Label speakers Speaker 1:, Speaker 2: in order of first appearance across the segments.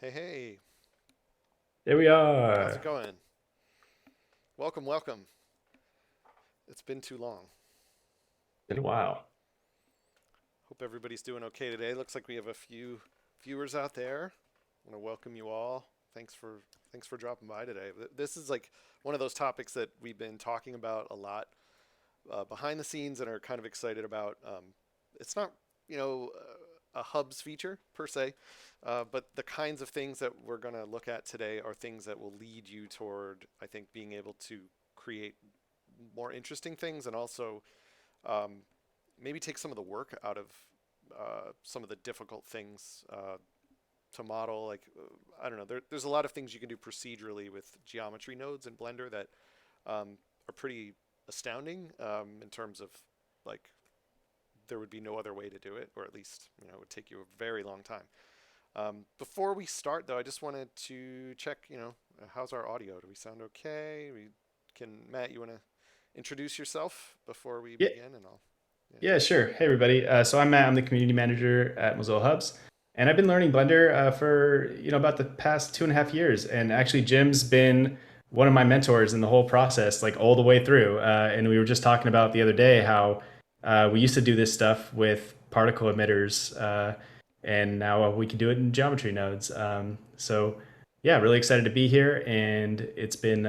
Speaker 1: Hey, hey,
Speaker 2: There we
Speaker 1: how's it
Speaker 2: are.
Speaker 1: going? Welcome, welcome. It's been too long.
Speaker 2: Been a while.
Speaker 1: Hope everybody's doing okay today. Looks like we have a few viewers out there. I want to welcome you all. Thanks for dropping by today. This is like one of those topics that we've been talking about a lot behind the scenes and are kind of excited about. It's not, you know, a hubs feature per se, but the kinds of things that we're going to look at today are things that will lead you toward, I think, being able to create more interesting things and also um, maybe take some of the work out of some of the difficult things to model. Like, I don't know, there's a lot of things you can do procedurally with geometry nodes in Blender that are pretty astounding in terms of like there would be no other way to do it, or at least it would take you a very long time. Before we start, though, I just wanted to check. How's our audio? Do we sound okay? Matt, you want to introduce yourself before we
Speaker 2: Yeah,
Speaker 1: begin, and I'll yeah.
Speaker 2: yeah, sure. Hey, everybody. So I'm Matt. I'm the community manager at Mozilla Hubs, and I've been learning Blender for about the past 2.5 years. And actually, Jim's been one of my mentors in the whole process, like all the way through. And we were just talking about the other day how we used to do this stuff with particle emitters, and now we can do it in geometry nodes. So yeah, really excited to be here, and it's been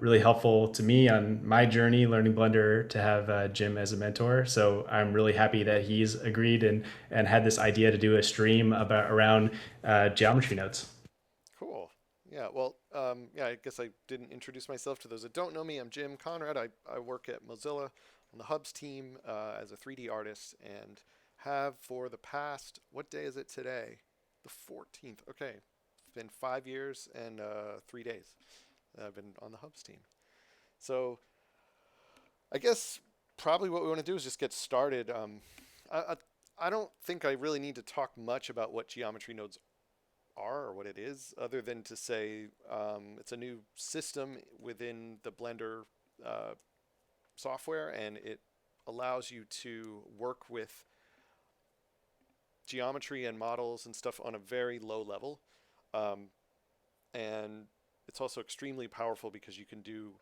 Speaker 2: really helpful to me on my journey learning Blender to have Jim as a mentor. So I'm really happy that he's agreed and had this idea to do a stream about around geometry nodes.
Speaker 1: Cool. Yeah. Well, yeah. I guess I didn't introduce myself to those that don't know me. I'm Jim Conrad. I work at Mozilla on the Hubs team as a 3D artist and have for the past. What day is it today? The 14th. Okay. It's been 5 years and 3 days that I've been on the Hubs team. So I guess probably what we want to do is just get started. I, I, I don't think I really need to talk much about what geometry nodes are or what it is, other than to say it's a new system within the Blender uh, software, and it allows you to work with geometry and models and stuff on a very low level. Um, and it's also extremely powerful because you can do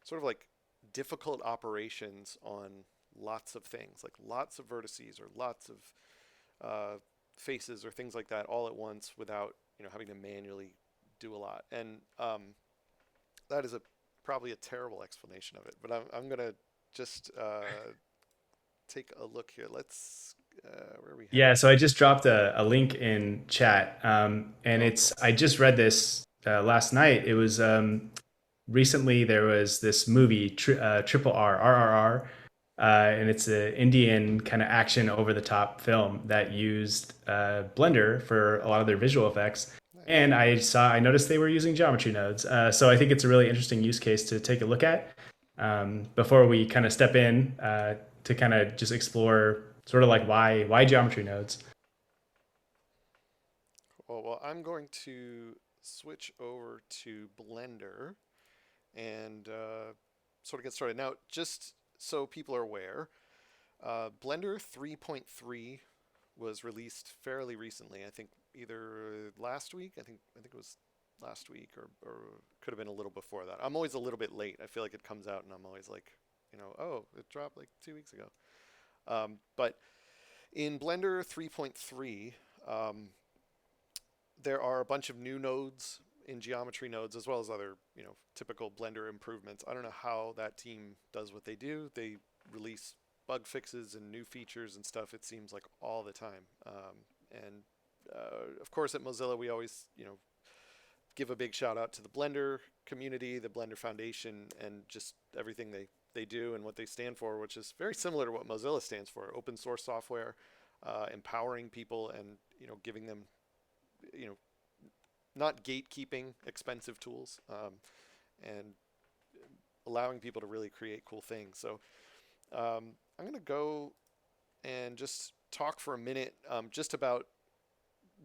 Speaker 1: sort of like difficult operations on lots of things, like lots of vertices or lots of faces or things like that all at once without having to manually do a lot. And that is a probably a terrible explanation of it, but I'm gonna just take a look here. Let's where are we
Speaker 2: Yeah,
Speaker 1: headed?
Speaker 2: so I just dropped a link in chat, and
Speaker 1: Oh,
Speaker 2: it's
Speaker 1: cool.
Speaker 2: I just read this last night. It was recently there was this movie Triple RRR, and it's an Indian kind of action over the top film that used Blender for a lot of their visual effects.
Speaker 1: Nice.
Speaker 2: And I noticed they were using geometry nodes. So I think it's a really interesting use case to take a look at before we kind of step in to kind of just explore sort of like why geometry nodes.
Speaker 1: Cool. Well, I'm going to switch over to Blender and sort of get started. Now, just so people are aware, Blender 3.3 was released fairly recently. I think either last week. I think it was last week, or could have been a little before that. I'm always a little bit late. I feel like it comes out and I'm always like, oh, it dropped like 2 weeks ago. But in Blender 3.3, there are a bunch of new nodes in geometry nodes as well as other typical Blender improvements. I don't know how that team does what they do. They release bug fixes and new features and stuff. It seems like all the time. And of course, at Mozilla, we always give a big shout out to the Blender community, the Blender Foundation, and just everything they do and what they stand for, which is very similar to what Mozilla stands for: open source software, empowering people, and giving them you know not gatekeeping expensive tools, and allowing people to really create cool things. So I'm going to go and just talk for a minute just about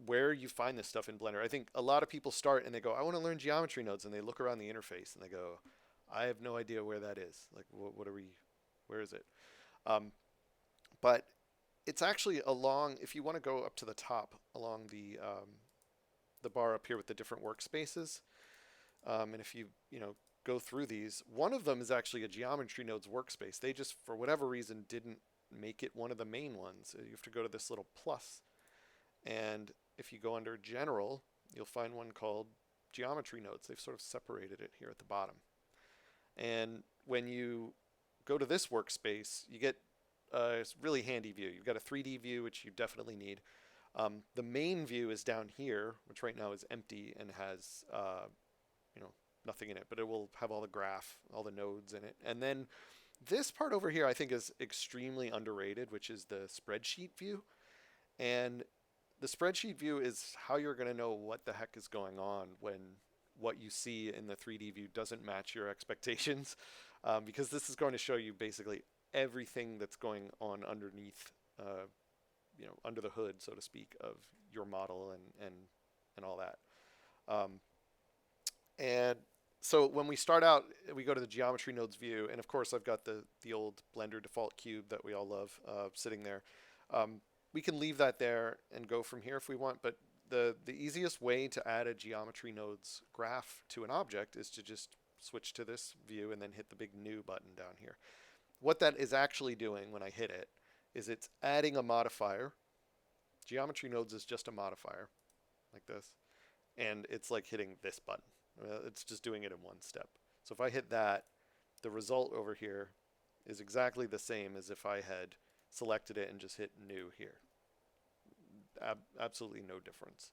Speaker 1: where you find this stuff in Blender. I think a lot of people start and they go, I want to learn geometry nodes, and they look around the interface and they go, I have no idea where that is. Like, what are we? Where is it? Um, but it's actually along. If you want to go up to the top along the bar up here with the different workspaces. And if you know, go through these, one of them is actually a geometry nodes workspace. They just, for whatever reason, didn't make it one of the main ones. You have to go to this little plus. And if you go under general, you'll find one called geometry nodes. They've sort of separated it here at the bottom. And when you go to this workspace, you get a really handy view. You've got a 3D view, which you definitely need. The main view is down here, which right now is empty and has you know, nothing in it, but it will have all the graph, all the nodes in it. And then this part over here, I think, is extremely underrated, which is the spreadsheet view. And the spreadsheet view is how you're going to know what the heck is going on when what you see in the 3D view doesn't match your expectations, because this is going to show you basically everything that's going on underneath, you know, under the hood, so to speak, of your model and all that. And so when we start out, we go to the geometry nodes view, and of course I've got the old Blender default cube that we all love sitting there. We can leave that there and go from here if we want, but the easiest way to add a geometry nodes graph to an object is to just switch to this view and then hit the big new button down here. What that is actually doing when I hit it is it's adding a modifier. Geometry nodes is just a modifier like this, and it's like hitting this button. It's just doing it in one step. So if I hit that, the result over here is exactly the same as if I had selected it and just hit new here. Absolutely no difference.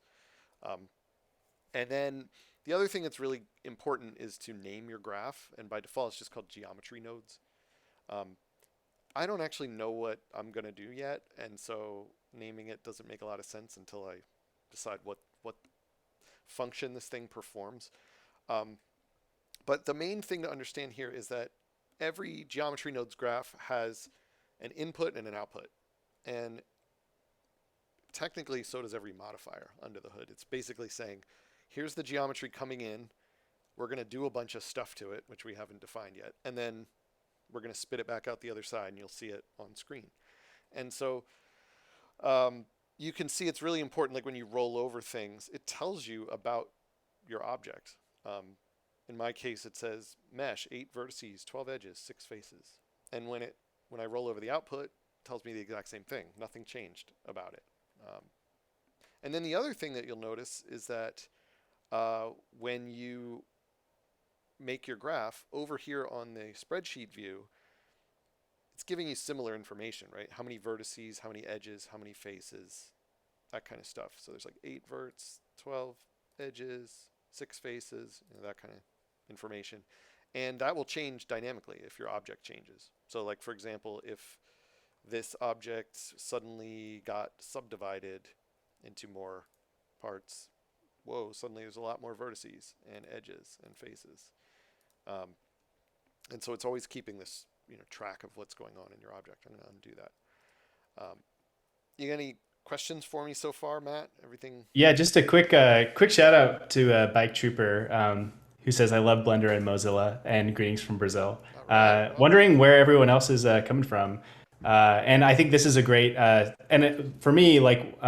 Speaker 1: And then the other thing that's really important is to name your graph, and by default it's just called geometry nodes. I don't actually know what I'm going to do yet, and so naming it doesn't make a lot of sense until I decide what function this thing performs. But the main thing to understand here is that every geometry nodes graph has an input and an output. And technically, so does every modifier under the hood. It's basically saying, here's the geometry coming in. We're going to do a bunch of stuff to it, which we haven't defined yet. And then we're going to spit it back out the other side, and you'll see it on screen. And so you can see it's really important, like when you roll over things, it tells you about your object. In my case, it says mesh, 8 vertices, 12 edges, 6 faces. And when I roll over the output, it tells me the exact same thing. Nothing changed about it. And then the other thing that you'll notice is that when you make your graph over here on the spreadsheet view, it's giving you similar information, right? How many vertices, how many edges, how many faces, that kind of stuff. So there's like 8 verts, 12 edges, 6 faces, you know, that kind of information. And that will change dynamically if your object changes. So like, for example, if this object suddenly got subdivided into more parts, whoa, suddenly there's a lot more vertices and edges and faces. And so it's always keeping this, you know, track of what's going on in your object. I'm going to undo that. You got any questions for me so far, Matt? Everything?
Speaker 2: Yeah, just a quick shout out to Bike Trooper, who says I love Blender and Mozilla, and greetings from Brazil.
Speaker 1: All right. Welcome.
Speaker 2: Wondering where everyone else is coming from. And I think this is a great, for me, like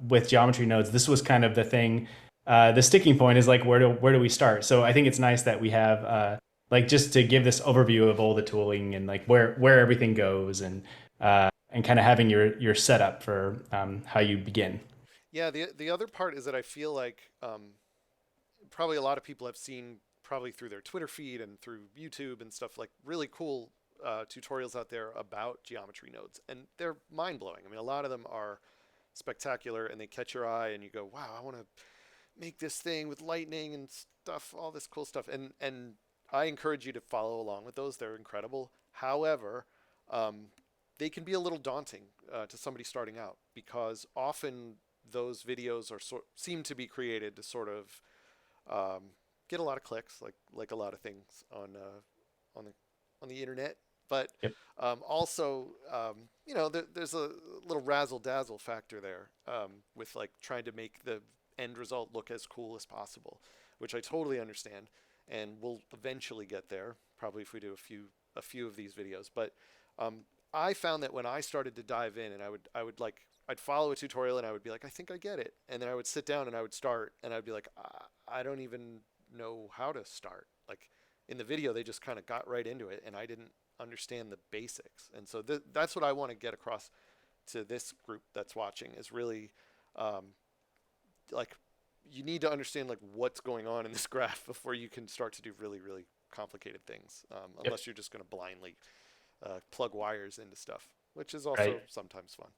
Speaker 2: with geometry nodes, this was kind of the thing. The sticking point is like where do we start? So I think it's nice that we have like just to give this overview of all the tooling and like where everything goes, and kind of having your setup for how you begin.
Speaker 1: Yeah, the other part is that I feel like probably a lot of people have seen, probably through their Twitter feed and through YouTube and stuff, like really cool tutorials out there about geometry nodes, and they're mind-blowing. I mean, a lot of them are spectacular and they catch your eye and you go, wow, I want to make this thing with lightning and stuff, all this cool stuff. And I encourage you to follow along with those. They're incredible. However, they can be a little daunting to somebody starting out, because often those videos are seem to be created to sort of get a lot of clicks, like a lot of things on the internet. But
Speaker 2: Yep.
Speaker 1: also, you know, there's a little razzle dazzle factor there, with like trying to make the end result look as cool as possible, which I totally understand, and we'll eventually get there, probably if we do a few of these videos. But I found that when I started to dive in, and I would like I'd follow a tutorial and I would be like, I think I get it. And then I would sit down and I would start and I'd be like, I don't even know how to start. Like in the video, they just kind of got right into it and I didn't understand the basics. And so that's what I want to get across to this group that's watching is really um, like you need to understand like what's going on in this graph before you can start to do really, really complicated things.
Speaker 2: Yep.
Speaker 1: Unless you're just going to blindly plug wires into stuff, which is
Speaker 2: Right.
Speaker 1: also sometimes fun.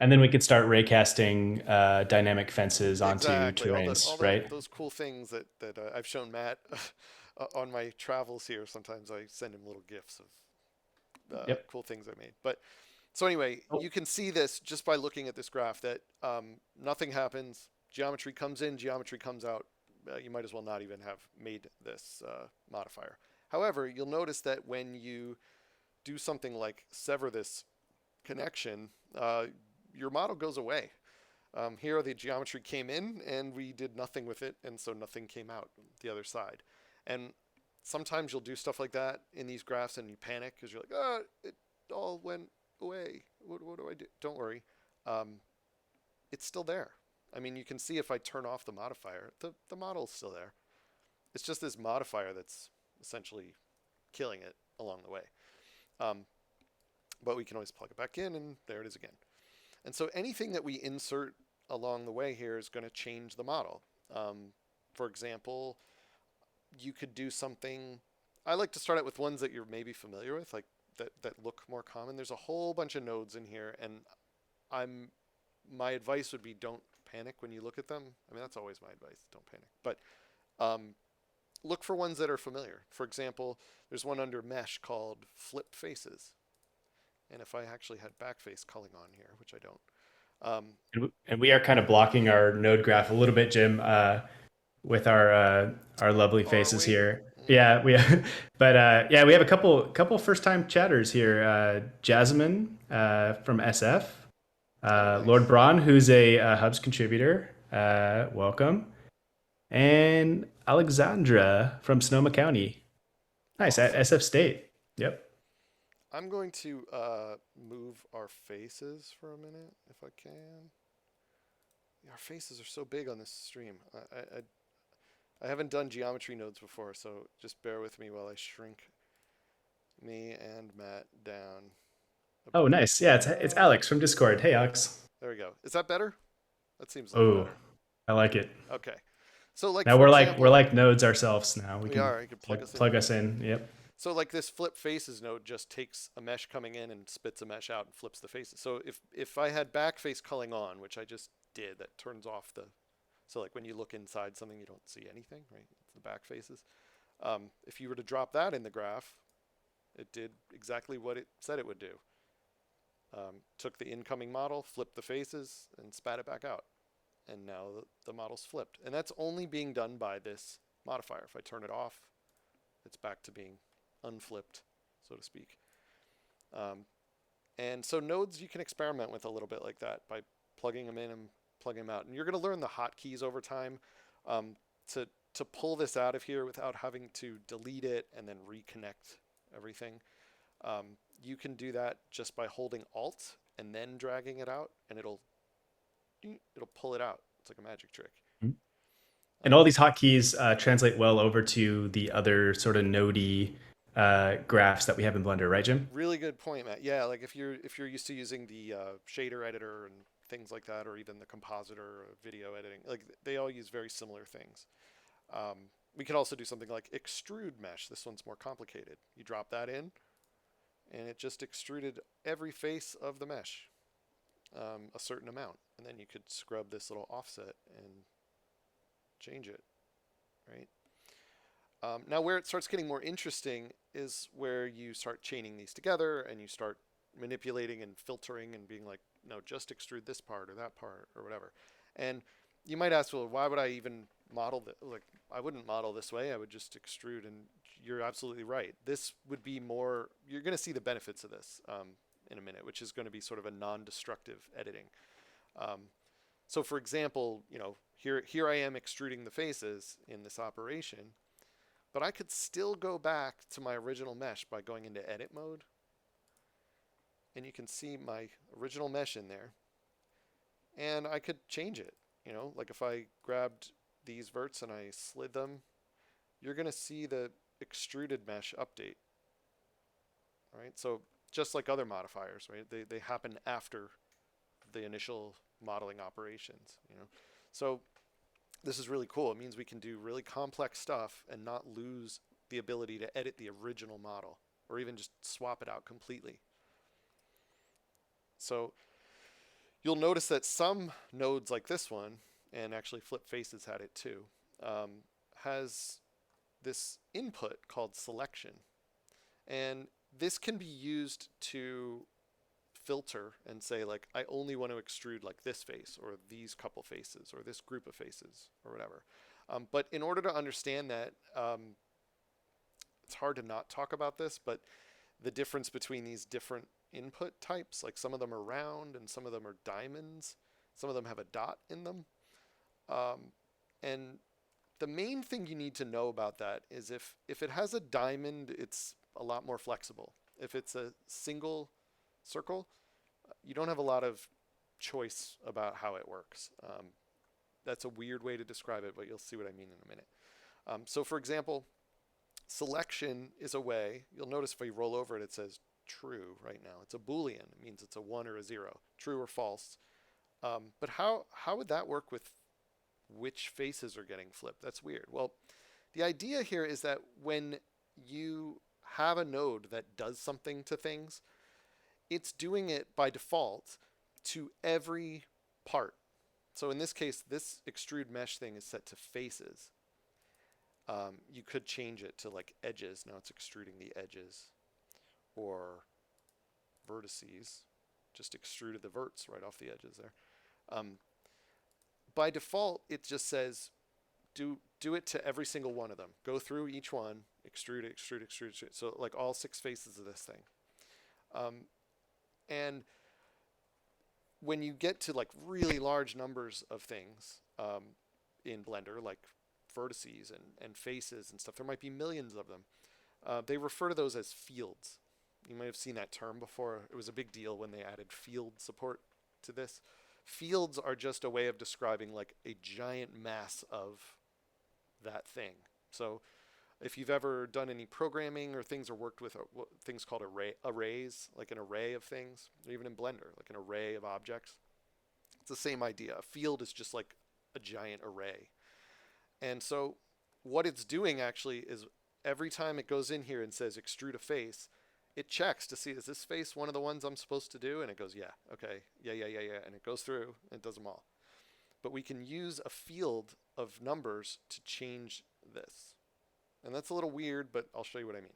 Speaker 2: And then we could start raycasting dynamic fences onto
Speaker 1: Exactly. All
Speaker 2: terrains,
Speaker 1: the
Speaker 2: right?
Speaker 1: those cool things that I've shown Matt on my travels here. Sometimes I send him little gifs of
Speaker 2: Yep.
Speaker 1: cool things I made. But so anyway,
Speaker 2: Oh,
Speaker 1: you can see this just by looking at this graph that nothing happens. Geometry comes in, geometry comes out. You might as well not even have made this modifier. However, you'll notice that when you do something like sever this connection, your model goes away. Here, the geometry came in and we did nothing with it, and so nothing came out the other side. And sometimes you'll do stuff like that in these graphs and you panic because you're like, oh, it all went away. What do I do? Don't worry. Um, it's still there. I mean, you can see if I turn off the modifier, the model's still there. It's just this modifier that's essentially killing it along the way. Um, but we can always plug it back in and there it is again. And so anything that we insert along the way here is going to change the model. For example, you could do something. I like to start out with ones that you're maybe familiar with, like that look more common. There's a whole bunch of nodes in here, and I'm my advice would be don't panic when you look at them. I mean that's always my advice, don't panic. But um, look for ones that are familiar. For example, there's one under mesh called flip faces, and if I actually had backface culling on here, which I don't,
Speaker 2: and we are kind of blocking our node graph a little bit, Jim, with our lovely
Speaker 1: are
Speaker 2: faces
Speaker 1: we?
Speaker 2: here.
Speaker 1: Mm,
Speaker 2: Yeah, we, but yeah, we have a couple first time chatters here. Jasmine from SF,
Speaker 1: oh,
Speaker 2: Lord
Speaker 1: nice.
Speaker 2: Braun, who's a Hubs contributor. Welcome, and Alexandra from Sonoma County. Nice at
Speaker 1: Awesome.
Speaker 2: SF State. Yep.
Speaker 1: I'm going to move our faces for a minute if I can. Yeah, our faces are so big on this stream. I haven't done geometry nodes before, so just bear with me while I shrink me and Matt down a
Speaker 2: Oh,
Speaker 1: bit.
Speaker 2: nice. Yeah, it's Alex from Discord. Hey, Alex.
Speaker 1: There we go. Is that better? That seems a little
Speaker 2: Oh,
Speaker 1: better.
Speaker 2: I like it.
Speaker 1: Okay. So like
Speaker 2: Now
Speaker 1: for
Speaker 2: we're
Speaker 1: example,
Speaker 2: like nodes ourselves now. We
Speaker 1: we
Speaker 2: can
Speaker 1: are. You can plug us in
Speaker 2: plug
Speaker 1: here.
Speaker 2: us in. Yep.
Speaker 1: So like this flip faces node just takes a mesh coming in and spits a mesh out and flips the faces. So if I had back face culling on, which I just did, that turns off the. So like when you look inside something, you don't see anything, right? It's the back faces. If you were to drop that in the graph, it did exactly what it said it would do. Took the incoming model, flipped the faces, and spat it back out. And now the model's flipped. And that's only being done by this modifier. If I turn it off, it's back to being unflipped, so to speak. Um, and so nodes you can experiment with a little bit like that by plugging them in and plugging them out. And you're going to learn the hotkeys over time um, to pull this out of here without having to delete it and then reconnect everything. You can do that just by holding Alt and then dragging it out, and it'll pull it out. It's like a magic trick.
Speaker 2: And all
Speaker 1: Um,
Speaker 2: these hotkeys translate well over to the other sort of nodey graphs that we have in Blender, right, Jim?
Speaker 1: Really good point, Matt. Yeah, like if you're used to using the shader editor and things like that, or even the compositor or video editing, like they all use very similar things. We could also do something like extrude mesh. This one's more complicated. You drop that in, and it just extruded every face of the mesh a certain amount, and then you could scrub this little offset and change it, right? Now, where it starts getting more interesting is where you start chaining these together and you start manipulating and filtering and being like, no, just extrude this part or that part or whatever. And you might ask, well, why would I even model that? Like, I wouldn't model this way. I would just extrude. And you're absolutely right. This would be more, you're going to see the benefits of this in a minute, which is going to be sort of a non-destructive editing. Um, so for example, here I am extruding the faces in this operation, but I could still go back to my original mesh by going into edit mode. And you can see my original mesh in there. and I could change it. Like if I grabbed these verts and I slid them, you're going to see the extruded mesh update, right? So just like other modifiers, right? They happen after the initial modeling operations. So this is really cool. It means we can do really complex stuff and not lose the ability to edit the original model or even just swap it out completely. So you'll notice that some nodes like this one, and actually Flip Faces had it too, has this input called selection. And this can be used to filter and say, like, I only want to extrude like this face or these couple faces or this group of faces or whatever. But in order to understand that, it's hard to not talk about this, but the difference between these different input types, like some of them are round and some of them are diamonds, some of them have a dot in them. And the main thing you need to know about that is if it has a diamond, it's a lot more flexible. If it's a single circle, you don't have a lot of choice about how it works. That's a weird way to describe it, but you'll see what I mean in a minute. So for example, selection is a way, you'll notice if you roll over it, it says true right now. It's a Boolean. It means it's a 1 or a 0, true or false. But how would that work with which faces are getting flipped? That's weird. Well, the idea here is that when you have a node that does something to things, it's doing it by default to every part. So in this case, this extrude mesh thing is set to faces. You could change it to like edges. Now it's extruding the edges, or vertices. Just extruded the verts right off the edges there. By default, it just says do it to every single one of them. Go through each one, extrude it, extrude, extrude, extrude. So like all 6 faces of this thing. And when you get to like really large numbers of things in Blender, like vertices and faces and stuff, there might be millions of them. They refer to those as fields. You might have seen that term before. It was a big deal when they added field support to this. Fields are just a way of describing like a giant mass of that thing. So if you've ever done any programming or things or worked with things called arrays, like an array of things, or even in Blender, like an array of objects, it's the same idea. A field is just like a giant array. And so what it's doing actually is every time it goes in here and says extrude a face, it checks to see, is this face one of the ones I'm supposed to do? And it goes, yeah, okay, yeah. And it goes through and it does them all. But we can use a field of numbers to change this. And that's a little weird, but I'll show you what I mean.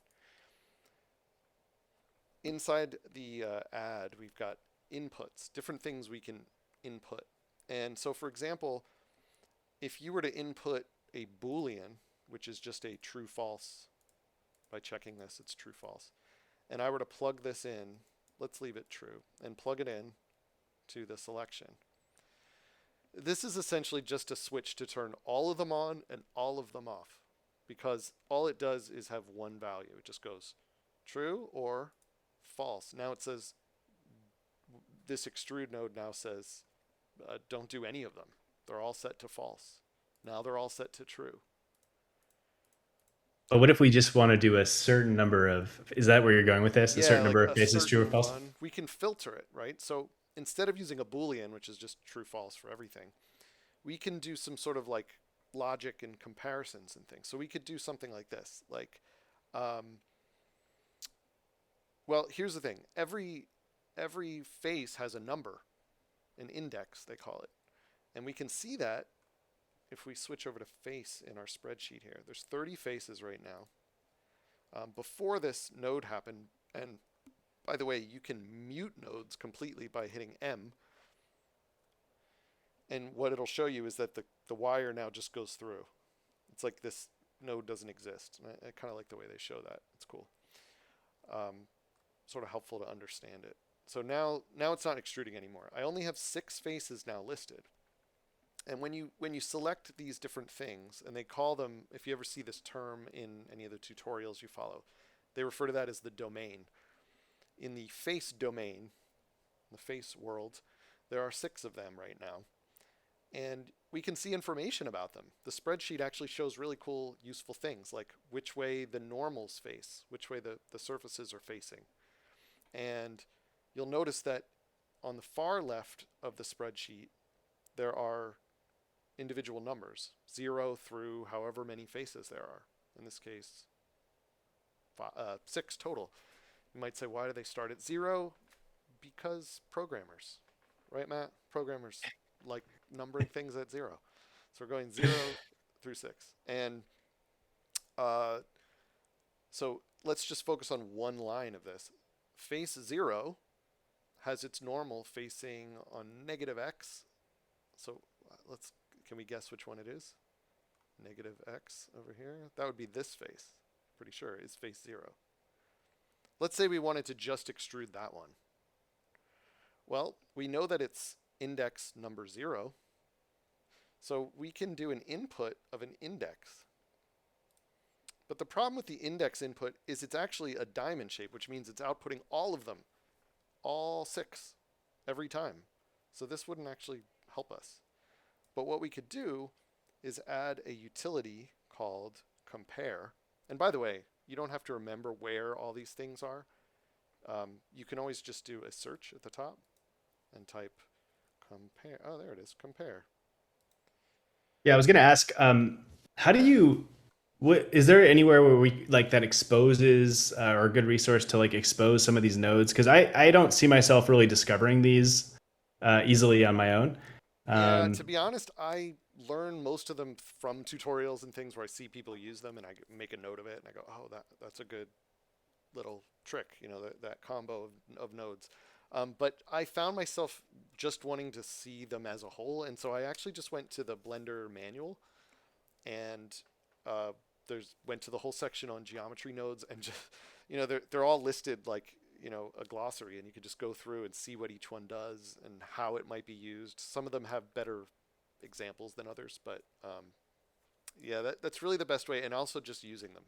Speaker 1: Inside the add, we've got inputs, different things we can input. And so for example, if you were to input a Boolean, which is just a true false, by checking this, it's true false. And I were to plug this in, let's leave it true, and plug it in to the selection. This is essentially just a switch to turn all of them on and all of them off, because all it does is have one value. It just goes true or false. Now it says, this extrude node now says, don't do any of them. They're all set to false. Now they're all set to true.
Speaker 2: But what if we just want to do a certain number of, is that where you're going with this? A
Speaker 1: Yeah,
Speaker 2: certain
Speaker 1: like
Speaker 2: number of
Speaker 1: a
Speaker 2: faces, true or
Speaker 1: certain
Speaker 2: false?
Speaker 1: one. We can filter it, right? So instead of using a Boolean, which is just true false for everything, we can do some sort of like logic and comparisons and things. So we could do something like this. Like, well, here's the thing. Every face has a number, an index, they call it. And we can see that if we switch over to face in our spreadsheet here. There's 30 faces right now. Before this node happened, and by the way, you can mute nodes completely by hitting M. And what it'll show you is that the wire now just goes through. It's like this node doesn't exist. And I kind of like the way they show that. It's cool. Sort of helpful to understand it. So now it's not extruding anymore. I only have 6 faces now listed. And when you select these different things, and they call them, if you ever see this term in any of the tutorials you follow, they refer to that as the domain. In the face domain, the face world, There are 6 of them right now. And we can see information about them. The spreadsheet actually shows really cool, useful things like which way the normals face, which way the surfaces are facing. And you'll notice that on the far left of the spreadsheet, there are individual numbers, 0 through however many faces there are. In this case, 6 total. You might say, why do they start at 0? Because programmers, right, Matt? Programmers like numbering things at 0. So we're going 0 through 6. And uh, so let's just focus on one line of this. Face 0 has its normal facing on negative x. So can we guess which one it is? Negative x over here. That would be this face. Pretty sure is face 0. Let's say we wanted to just extrude that one. Well, we know that it's index number 0. So we can do an input of an index. But the problem with the index input is it's actually a diamond shape, which means it's outputting all of them, all 6, every time. So this wouldn't actually help us. But what we could do is add a utility called compare. And by the way, you don't have to remember where all these things are. You can always just do a search at the top and type compare. Oh, there it is, compare.
Speaker 2: Yeah, I was gonna ask, how do you, what is there anywhere where we like that exposes or a good resource to like expose some of these nodes? Because I don't see myself really discovering these easily on my own.
Speaker 1: Yeah,
Speaker 2: Um,
Speaker 1: to be honest, I learn most of them from tutorials and things where I see people use them and I make a note of it and I go, oh, that's a good little trick, that combo of nodes. But I found myself just wanting to see them as a whole, and so I actually just went to the Blender manual and uh, there's went to the whole section on geometry nodes and just they're all listed like a glossary, and you can just go through and see what each one does and how it might be used. Some of them have better examples than others, but yeah, that's really the best way, and also just using them.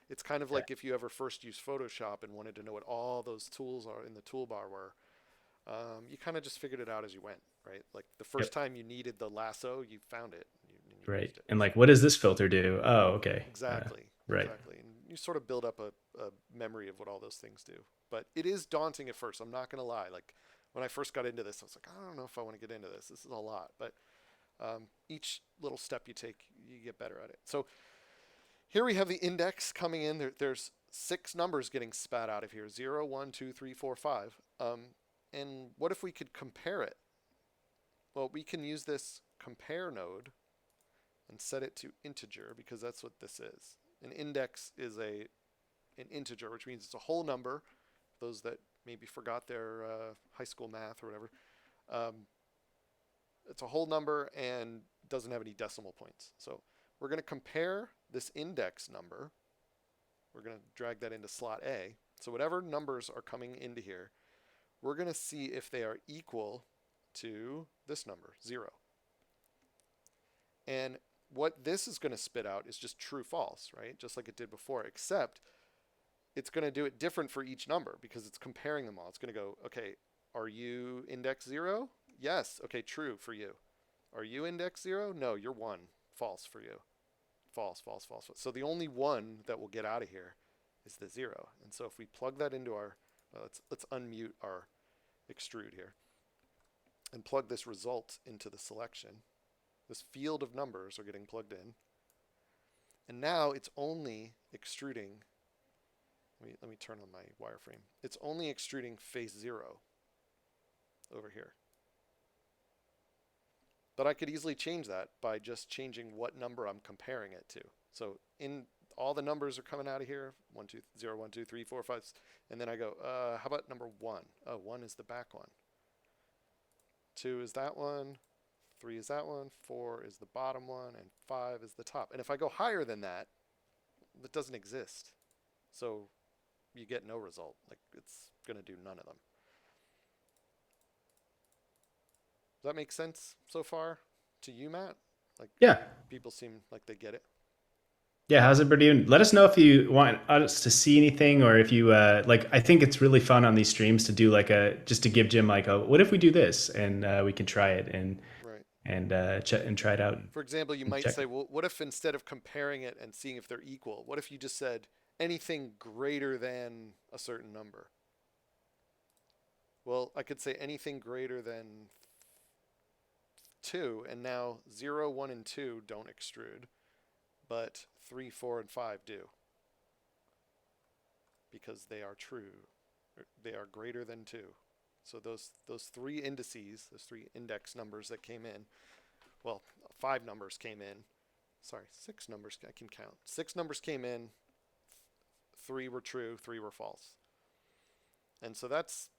Speaker 1: It's kind of
Speaker 2: yeah.
Speaker 1: like if you ever first used Photoshop and wanted to know what all those tools are in the toolbar were. You kind of just figured it out as you went, right? Like the first
Speaker 2: Yep.
Speaker 1: time you needed the lasso, you found it and you
Speaker 2: Right.
Speaker 1: used it.
Speaker 2: And
Speaker 1: So
Speaker 2: like, what does this filter do? Oh, okay.
Speaker 1: exactly,
Speaker 2: Right.
Speaker 1: exactly. And you sort of build up a memory of what all those things do. But it is daunting at first. I'm not going to lie. Like when I first got into this, I was like, I don't know if I want to get into this. This is a lot. But each little step you take, you get better at it. So here we have the index coming in. There's 6 numbers getting spat out of here: 0, 1, 2, 3, 4, 5. And what if we could compare it? Well, we can use this compare node and set it to integer, because that's what this is. An index is an integer, which means it's a whole number. Those that maybe forgot their high school math or whatever, um, it's a whole number and doesn't have any decimal points. So we're going to compare this index number. We're going to drag that into slot A. So whatever numbers are coming into here, we're going to see if they are equal to this number, 0. And what this is going to spit out is just true false, right? Just like it did before, except it's going to do it different for each number because it's comparing them all. It's going to go, okay, are you index 0? Yes. Okay, true for you. Are you index 0? No, you're 1. False for you. False, false, false. So the only one that will get out of here is the 0. And so if we plug that into our, let's unmute our extrude here and plug this result into the selection. This field of numbers are getting plugged in. And now it's only extruding. Let me turn on my wireframe. It's only extruding face 0 over here. But I could easily change that by just changing what number I'm comparing it to. So in all the numbers are coming out of here, 1, 2, 0, 1, 2, 3, 4, 5, and then I go, how about number 1? Oh, 1 is the back one. 2 is that one. 3 is that one. 4 is the bottom one, and 5 is the top. And if I go higher than that, it doesn't exist. So you get no result. Like it's going to do none of them. Does that make sense so far to you, Matt? Like
Speaker 2: Yeah.
Speaker 1: people seem like they get it.
Speaker 2: Yeah, how's everybody doing? Let us know if you want us to see anything or if you like. I think it's really fun on these streams to do like a just to give Jim like a what if we do this and we can try it
Speaker 1: Right.
Speaker 2: and try it out
Speaker 1: For example, you
Speaker 2: and
Speaker 1: might
Speaker 2: check
Speaker 1: say,
Speaker 2: it.
Speaker 1: well, what if instead of comparing it and seeing if they're equal, what if you just said anything greater than a certain number? Well, I could say anything greater than 2, and now 0, 1, and 2 don't extrude, but 3, 4, and 5 do because they are true. They are greater than 2. So those three indices, those three index numbers that came in, well, 5 numbers came in. Sorry, 6 numbers. I can count. 6 numbers came in. 3 were true. 3 were false. And so that's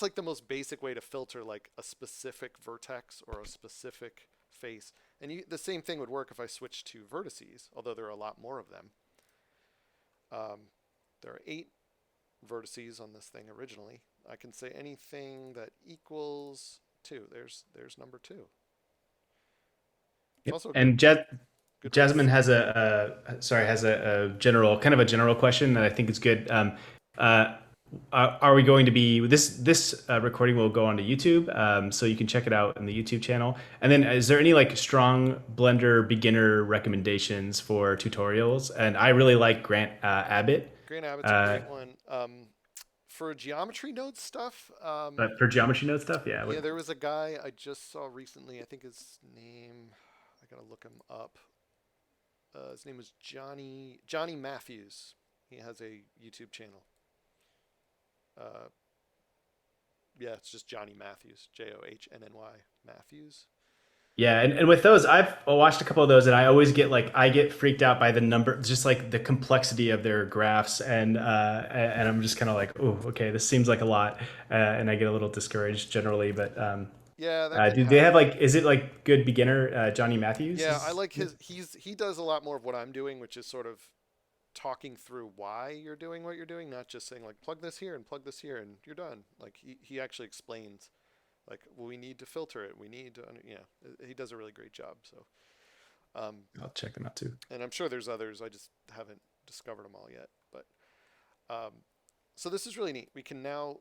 Speaker 1: like the most basic way to filter like a specific vertex or a specific face. And the same thing would work if I switched to vertices, although there are a lot more of them. Um, there are 8 vertices on this thing originally. I can say anything that equals 2. There's number 2. It's
Speaker 2: Yep.
Speaker 1: also a
Speaker 2: And
Speaker 1: good way to.
Speaker 2: Jasmine has sorry has a general kind of a general question that I think is good. Uh, are we going to be this recording will go onto YouTube, so you can check it out in the YouTube channel. And then, is there any like strong Blender beginner recommendations for tutorials? And I really like Grant Abbott,
Speaker 1: Grant Abbott's a
Speaker 2: uh,
Speaker 1: great one. For geometry node stuff,
Speaker 2: but for geometry node stuff, yeah.
Speaker 1: yeah, there was a guy I just saw recently. I think his name, I gotta look him up. His name was Johnny Matthews. He has a YouTube channel. Uh, yeah, it's just Johnny Matthews, Johnny Matthews.
Speaker 2: Yeah, and with those, I've watched a couple of those, and I always get like I get freaked out by the number, just like the complexity of their graphs, and I'm just kind of like, oh, okay, this seems like a lot, and I get a little discouraged generally. But
Speaker 1: Yeah, that can
Speaker 2: do they have
Speaker 1: happen.
Speaker 2: like, is it like good beginner? Johnny Matthews
Speaker 1: Yeah, I
Speaker 2: is
Speaker 1: like his. He does a lot more of what I'm doing, which is sort of talking through why you're doing what you're doing, not just saying like plug this here and plug this here and you're done. Like he actually explains like, well, we need to filter it. We need to, he does a really great job. So, um,
Speaker 2: I'll check them out too.
Speaker 1: and I'm sure there's others. I just haven't discovered them all yet. But um, so this is really neat. We can now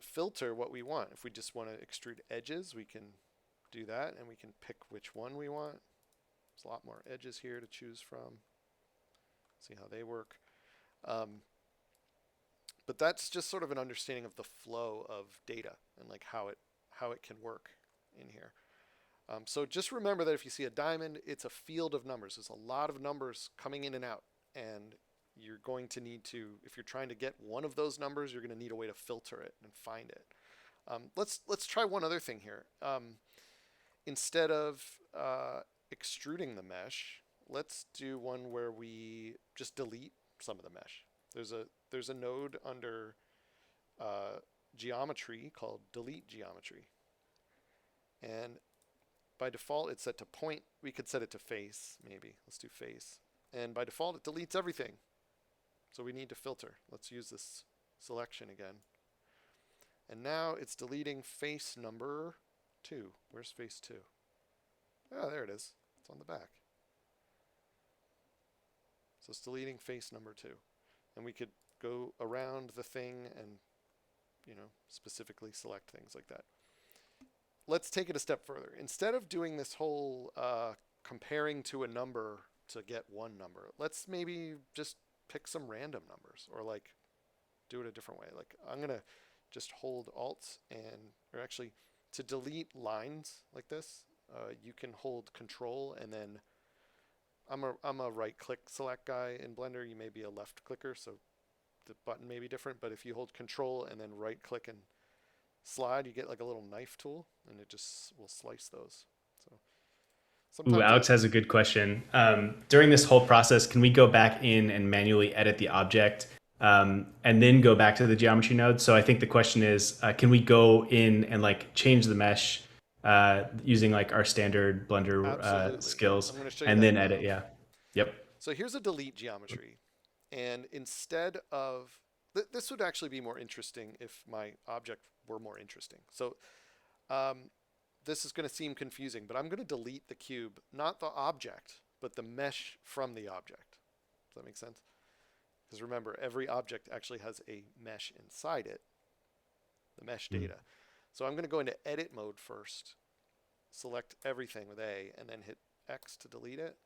Speaker 1: filter what we want. If we just want to extrude edges, we can do that, and we can pick which one we want. There's a lot more edges here to choose from. See how they work. Um, but that's just sort of an understanding of the flow of data and like how it can work in here. So just remember that if you see a diamond, it's a field of numbers. There's a lot of numbers coming in and out, and you're going to need to, if you're trying to get one of those numbers, you're going to need a way to filter it and find it. Let's try one other thing here. Instead of extruding the mesh, let's do one where we just delete some of the mesh. There's a node under geometry called delete geometry, and by default it's set to point. We could set it to face, maybe. Let's do face, and by default it deletes everything. So we need to filter. Let's use this selection again, and now it's deleting face number 2. Where's face 2? Oh, there it is. It's on the back. So it's deleting face number 2. And we could go around the thing and, specifically select things like that. Let's take it a step further. Instead of doing this whole comparing to a number to get one number, let's maybe just pick some random numbers, or like do it a different way. Like I'm going to just hold Alt or actually to delete lines like this, you can hold Control and then I'm a right click select guy in Blender. You may be a left clicker, so the button may be different, but if you hold Control and then right click and slide, you get like a little knife tool and it just will slice those. So
Speaker 2: Ooh,
Speaker 1: sometimes
Speaker 2: Alex has a good question. During this whole process, can we go back in and manually edit the object and then go back to the geometry node? So I think the question is, can we go in and like change the mesh using like our standard Blender
Speaker 1: absolutely.
Speaker 2: skills
Speaker 1: I'm going to show you
Speaker 2: and
Speaker 1: that
Speaker 2: then edit?
Speaker 1: now.
Speaker 2: Yeah. Yep.
Speaker 1: So here's a delete geometry. And instead of, this would actually be more interesting if my object were more interesting. So this is going to seem confusing, but I'm going to delete the cube, not the object. but the mesh from the object. Does that make sense? Because remember, every object actually has a mesh inside it, the mesh
Speaker 2: Mm.
Speaker 1: data. So I'm going to go into edit mode first, select everything with A, and then hit X to delete it.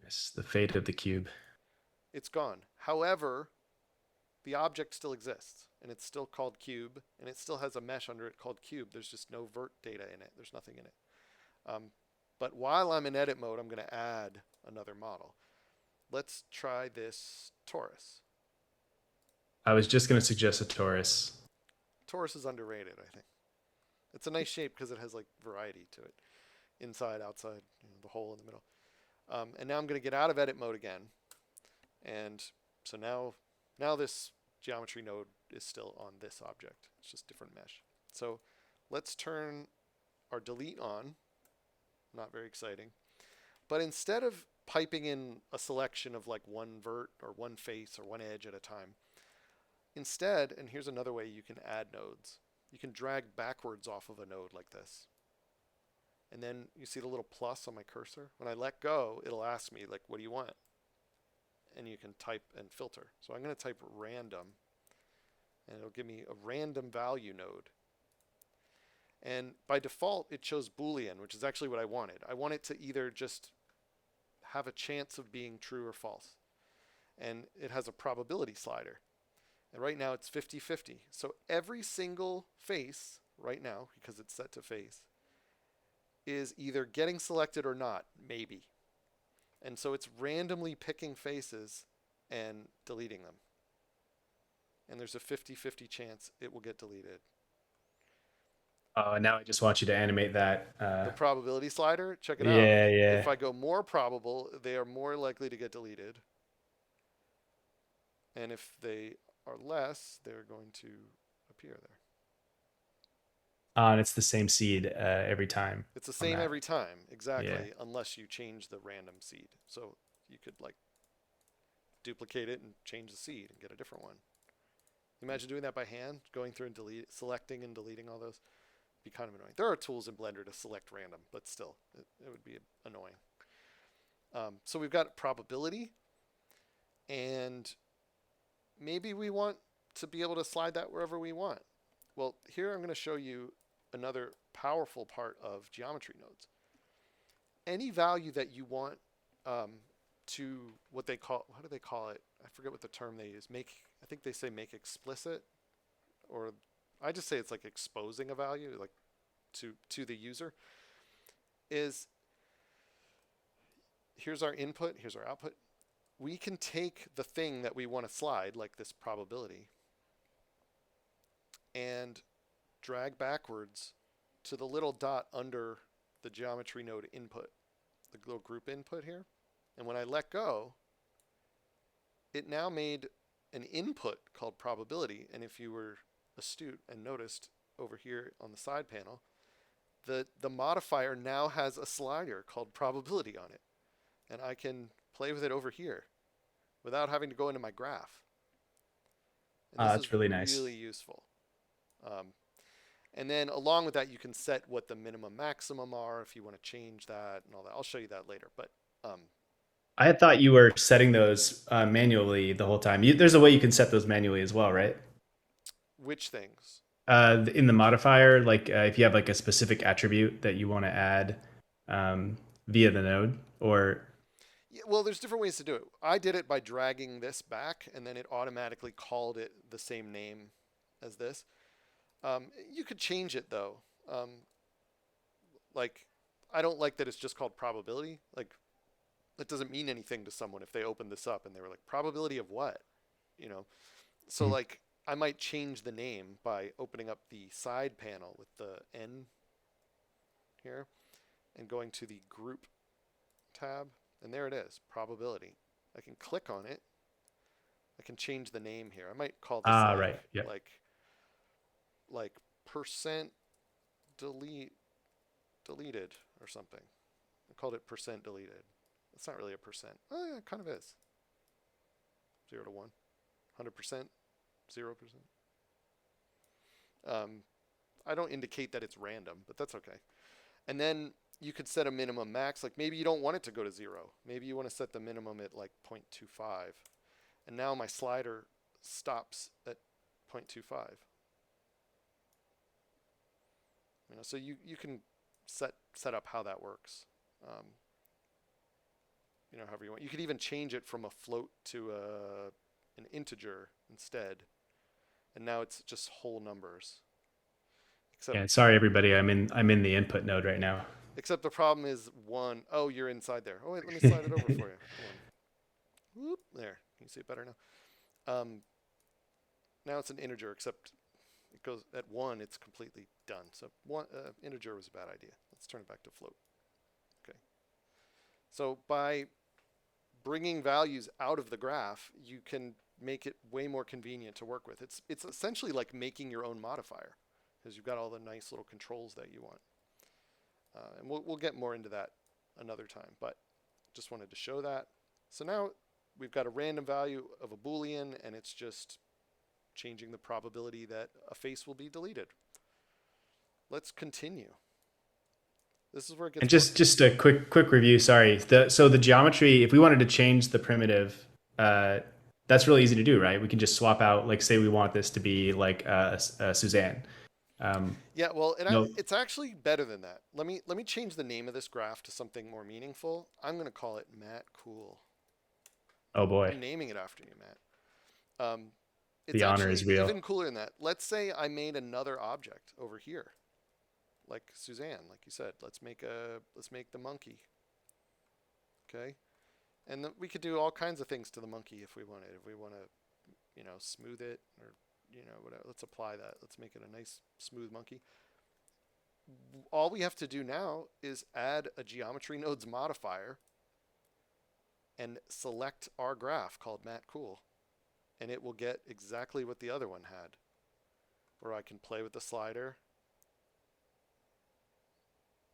Speaker 2: Yes, the fate of the cube.
Speaker 1: It's gone. However, the object still exists, and it's still called cube, and it still has a mesh under it called cube. There's just no vert data in it. There's nothing in it. But while I'm in edit mode, I'm going to add another model. Let's try this torus.
Speaker 2: I was just going to suggest a torus.
Speaker 1: Torus is underrated, I think. It's a nice shape because it has like variety to it. Inside, outside, the hole in the middle. And now I'm going to get out of edit mode again. And so now this geometry node is still on this object. It's just different mesh. So let's turn our delete on. Not very exciting. But instead of piping in a selection of like one vert or one face or one edge at a time, instead, and here's another way you can add nodes, you can drag backwards off of a node like this. And then you see the little plus on my cursor. When I let go, it'll ask me, like, what do you want? And you can type and filter. So I'm going to type random, and it'll give me a random value node. And by default, it chose Boolean, which is actually what I wanted. I want it to either just have a chance of being true or false. And it has a probability slider. And right now it's 50-50. So every single face right now, because it's set to face, is either getting selected or not, maybe. And so it's randomly picking faces and deleting them. And there's a 50-50 chance it will get deleted.
Speaker 2: Now I just want you to animate that.
Speaker 1: The probability slider, check it out.
Speaker 2: Yeah, yeah.
Speaker 1: If I go more probable, they are more likely to get deleted. And if they are less, they're going to appear there.
Speaker 2: And it's the same seed every time.
Speaker 1: It's the same every time, exactly,
Speaker 2: Yeah.
Speaker 1: unless you change the random seed. So you could like duplicate it and change the seed and get a different one. Imagine doing that by hand, going through and selecting and deleting all those. Be kind of annoying. There are tools in Blender to select random, but still, it would be annoying. So we've got probability, and maybe we want to be able to slide that wherever we want. Well, here I'm going to show you another powerful part of geometry nodes. Any value that you want to what they call, how do they call it? I forget what the term they use. I think they say make explicit, or I just say it's like exposing a value, like to the user. Is here's our input, here's our output. We can take the thing that we want to slide, like this probability, and drag backwards to the little dot under the geometry node input, the little group input here. And when I let go, it now made an input called probability. And if you were astute and noticed over here on the side panel, the modifier now has a slider called probability on it. And I can play with it over here without having to go into my graph. And this
Speaker 2: That's
Speaker 1: is
Speaker 2: really nice.
Speaker 1: really useful. And then along with that, you can set what the minimum maximum are if you want to change that and all that. I'll show you that later. But
Speaker 2: I had thought you were setting those manually the whole time. There's a way you can set those manually as well, right?
Speaker 1: which things?
Speaker 2: In the modifier, like if you have like a specific attribute that you want to add via the node, or
Speaker 1: Yeah, well, there's different ways to do it. I did it by dragging this back, and then it automatically called it the same name as this. You could change it though. Like, I don't like that it's just called probability. Like, that doesn't mean anything to someone if they open this up and they were like, probability of what? You know? So, like, I might change the name by opening up the side panel with the N here and going to the group tab. And there it is, probability. I can click on it. I can change the name here. I might call this
Speaker 2: right, yeah.
Speaker 1: like percent deleted or something. I called it percent deleted. It's not really a percent. Oh yeah, it kind of is. 0 to 1. 100%, 0%. I don't indicate that it's random, but that's okay. And then you could set a minimum max. Like maybe you don't want it to go to 0. Maybe you want to set the minimum at like 0.25. And now my slider stops at 0.25. So you can set up how that works. Um, however you want. You could even change it from a float to an integer instead. And now it's just whole numbers. Except
Speaker 2: Yeah, sorry everybody. I'm in the input node right now.
Speaker 1: except the problem is one. Oh, you're inside there. Oh wait, let me slide it over for you. Hold on. Whoop, there. Can you see it better now? Now it's an integer, except it goes at 1. It's completely done. So one integer was a bad idea. Let's turn it back to float. Okay. So by bringing values out of the graph, you can make it way more convenient to work with. It's essentially like making your own modifier, because you've got all the nice little controls that you want. And we'll get more into that another time, but just wanted to show that. So now we've got a random value of a Boolean, and it's just changing the probability that a face will be deleted. Let's continue. This is where it gets
Speaker 2: And just a quick review. Sorry. So the geometry, if we wanted to change the primitive, that's really easy to do, right? We can just swap out, like, say we want this to be like Suzanne.
Speaker 1: Yeah, well,
Speaker 2: No.
Speaker 1: it's actually better than that. Let me change the name of this graph to something more meaningful. I'm going to call it Matt Cool.
Speaker 2: Oh boy,
Speaker 1: I'm naming it after you, Matt. It's
Speaker 2: the honor
Speaker 1: actually
Speaker 2: is real.
Speaker 1: even cooler than that. Let's say I made another object over here, like Suzanne, like you said. Let's make the monkey. Okay, and we could do all kinds of things to the monkey if we wanted. If we want to, smooth it or whatever. Let's apply that. Let's make it a nice smooth monkey. All we have to do now is add a geometry nodes modifier and select our graph called Matt Cool. And it will get exactly what the other one had, where I can play with the slider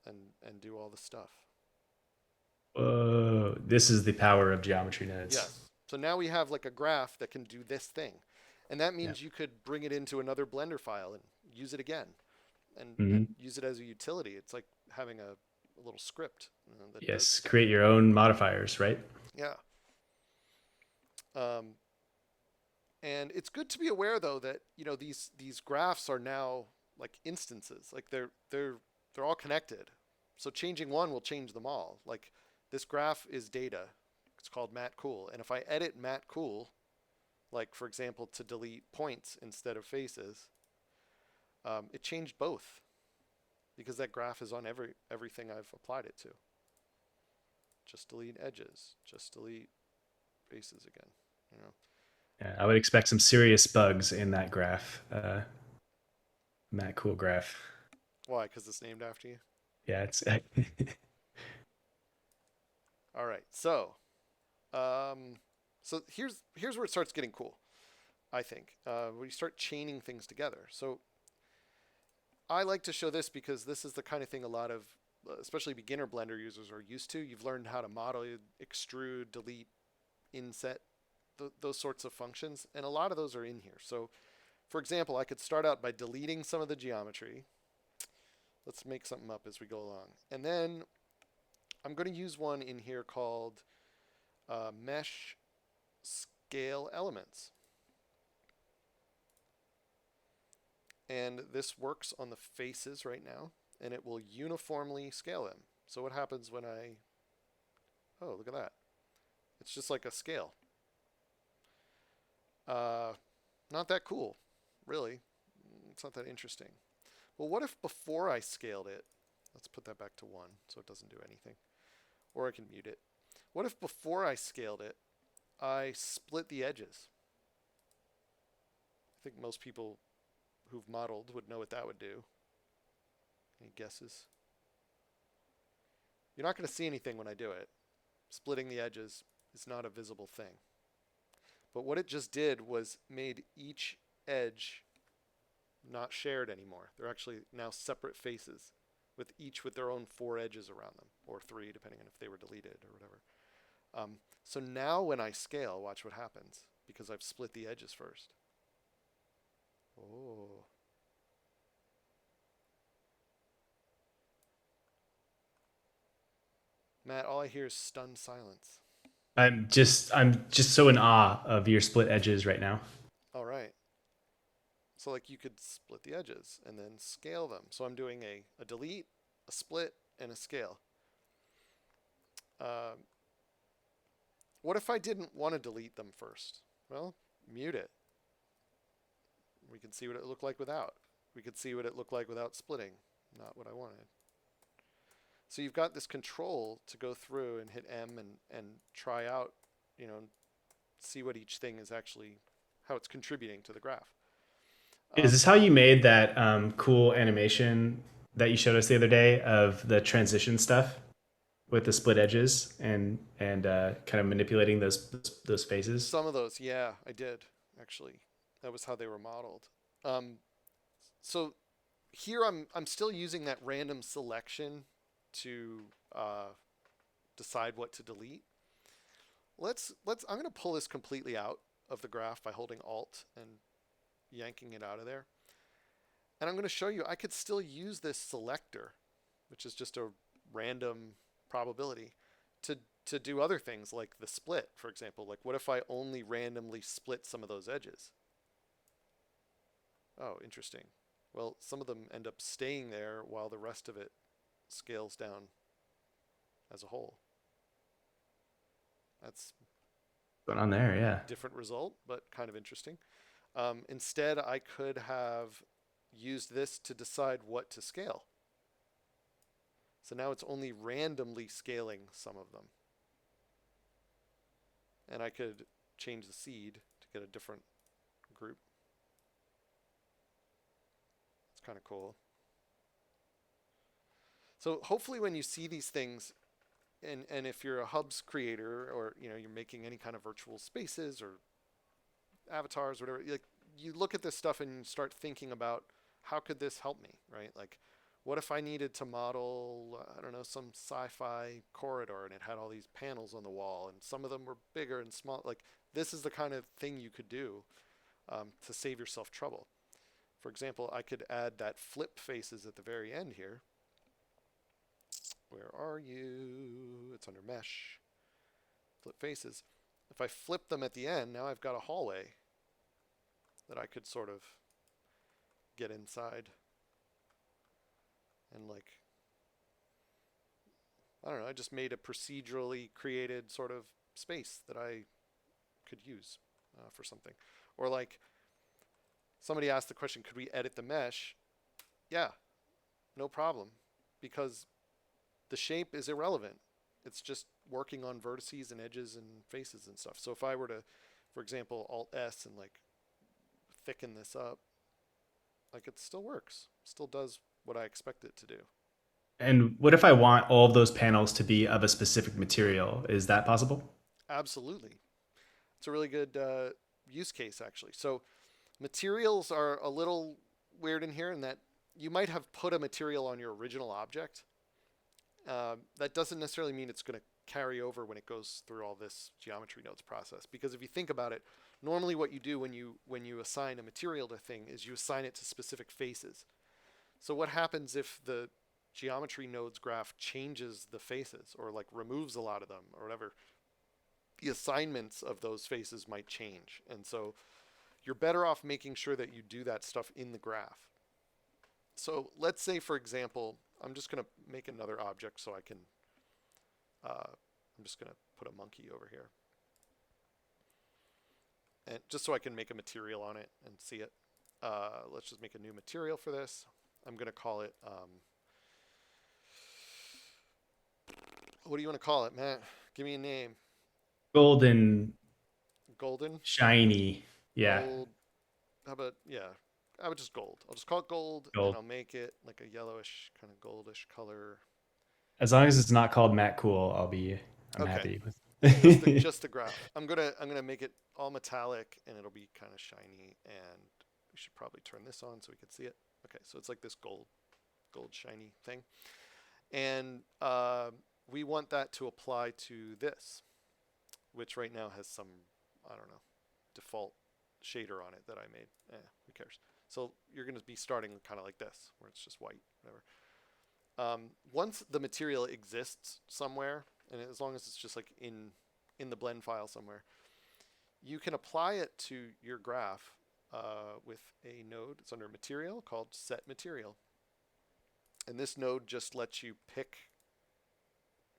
Speaker 1: and do all the stuff.
Speaker 2: Whoa, this is the power of geometry nodes.
Speaker 1: Yes. So now we have like a graph that can do this thing. And that means
Speaker 2: Yeah.
Speaker 1: you could bring it into another Blender file and use it again and
Speaker 2: Hmm.
Speaker 1: use it as a utility. It's like having a little script that does
Speaker 2: Yes,
Speaker 1: stuff.
Speaker 2: create your own modifiers, right?
Speaker 1: Yeah. And it's good to be aware though that these graphs are now like instances, like they're all connected. So changing one will change them all. Like this graph is data. It's called Matt Cool, and if I edit Matt Cool, like for example to delete points instead of faces, it changed both because that graph is on everything I've applied it to. Just delete edges. Just delete faces again.
Speaker 2: Yeah, I would expect some serious bugs in that graph. Matt Cool graph.
Speaker 1: Why? Because it's named after you.
Speaker 2: Yeah, it's
Speaker 1: All right. So here's where it starts getting cool. I think when you start chaining things together. So I like to show this because this is the kind of thing a lot of, especially beginner Blender users, are used to. You've learned how to model, extrude, delete, inset, those sorts of functions, and a lot of those are in here. So, for example, I could start out by deleting some of the geometry. Let's make something up as we go along, and then I'm going to use one in here called mesh scale elements. And this works on the faces right now, and it will uniformly scale them. So what happens when oh, look at that. It's just like a scale. Not that cool, really. It's not that interesting. Well, what if before I scaled it, let's put that back to 1 so it doesn't do anything. Or I can mute it. What if before I scaled it, I split the edges? I think most people who've modeled would know what that would do. Any guesses? You're not going to see anything when I do it. Splitting the edges is not a visible thing. But what it just did was made each edge not shared anymore. They're actually now separate faces, with each with their own 4 edges around them, or 3 depending on if they were deleted or whatever. So now when I scale, watch what happens, because I've split the edges first. Oh. Matt, all I hear is stunned silence.
Speaker 2: I'm just so in awe of your split edges right now.
Speaker 1: All right. So like you could split the edges and then scale them. So I'm doing a delete, a split, and a scale. Um, what if I didn't want to delete them first? Well, mute it. We can see what it looked like without. We could see what it looked like without splitting. Not what I wanted. So you've got this control to go through and hit M and try out, you know, see what each thing is actually, how it's contributing to the graph.
Speaker 2: Is
Speaker 1: Um,
Speaker 2: this how you made that cool animation that you showed us the other day of the transition stuff with the split edges and kind of manipulating those faces?
Speaker 1: some of those, yeah, I did actually. That was how they were modeled. Um, so here I'm still using that random selection to decide what to delete. Let's I'm going to pull this completely out of the graph by holding Alt and yanking it out of there. And I'm going to show you I could still use this selector, which is just a random probability, to to do other things like the split, for example. Like what if I only randomly split some of those edges? Oh, interesting. Well, some of them end up staying there while the rest of it scales down as a whole. That's
Speaker 2: What's going on there? Yeah.
Speaker 1: different result, but kind of interesting. Instead, I could have used this to decide what to scale. So now it's only randomly scaling some of them. And I could change the seed to get a different group. It's kind of cool. So hopefully when you see these things, and if you're a hubs creator or you're making any kind of virtual spaces or avatars or whatever, like you look at this stuff and you start thinking about how could this help me, right? Like what if I needed to model, I don't know, some sci-fi corridor and it had all these panels on the wall and some of them were bigger and small. Like this is the kind of thing you could do to save yourself trouble. For example, I could add that flip faces at the very end here. Where are you? It's under mesh. Flip faces. If I flip them at the end, now I've got a hallway that I could sort of get inside and like, I don't know, I just made a procedurally created sort of space that I could use for something. Or like somebody asked the question, could we edit the mesh? Yeah, no problem, because the shape is irrelevant. It's just working on vertices and edges and faces and stuff. So if I were to, for example, Alt S and like thicken this up, like it still works, still does what I expect it to do.
Speaker 2: And what if I want all of those panels to be of a specific material? Is that possible?
Speaker 1: Absolutely. It's a really good use case actually. So materials are a little weird in here in that you might have put a material on your original object. That doesn't necessarily mean it's going to carry over when it goes through all this geometry nodes process. Because if you think about it, normally what you do when you assign a material to a thing is you assign it to specific faces. So what happens if the geometry nodes graph changes the faces or like removes a lot of them or whatever? The assignments of those faces might change. And so you're better off making sure that you do that stuff in the graph. So let's say, for example, I'm just going to make another object so I can, I'm just going to put a monkey over here. And just so I can make a material on it and see it. Let's just make a new material for this. I'm going to call it, what do you want to call it, Matt? Give me a name.
Speaker 2: Golden,
Speaker 1: Golden?
Speaker 2: shiny. Yeah.
Speaker 1: Gold. How about, yeah, I would just gold. I'll just call it gold and
Speaker 2: Gold.
Speaker 1: I'll make it like a yellowish, kind of goldish color.
Speaker 2: As long as it's not called Matt Cool, I'm
Speaker 1: Okay,
Speaker 2: happy with.
Speaker 1: just the graph. I'm gonna make it all metallic and it'll be kind of shiny. And we should probably turn this on so we can see it. Okay, so it's like this gold shiny thing, and we want that to apply to this, which right now has some, I don't know, default shader on it that I made. Who cares? So you're gonna be starting kind of like this, where it's just white, whatever. Once the material exists somewhere, and as long as it's just like in the blend file somewhere, you can apply it to your graph with a node. It's under material called set material. And this node just lets you pick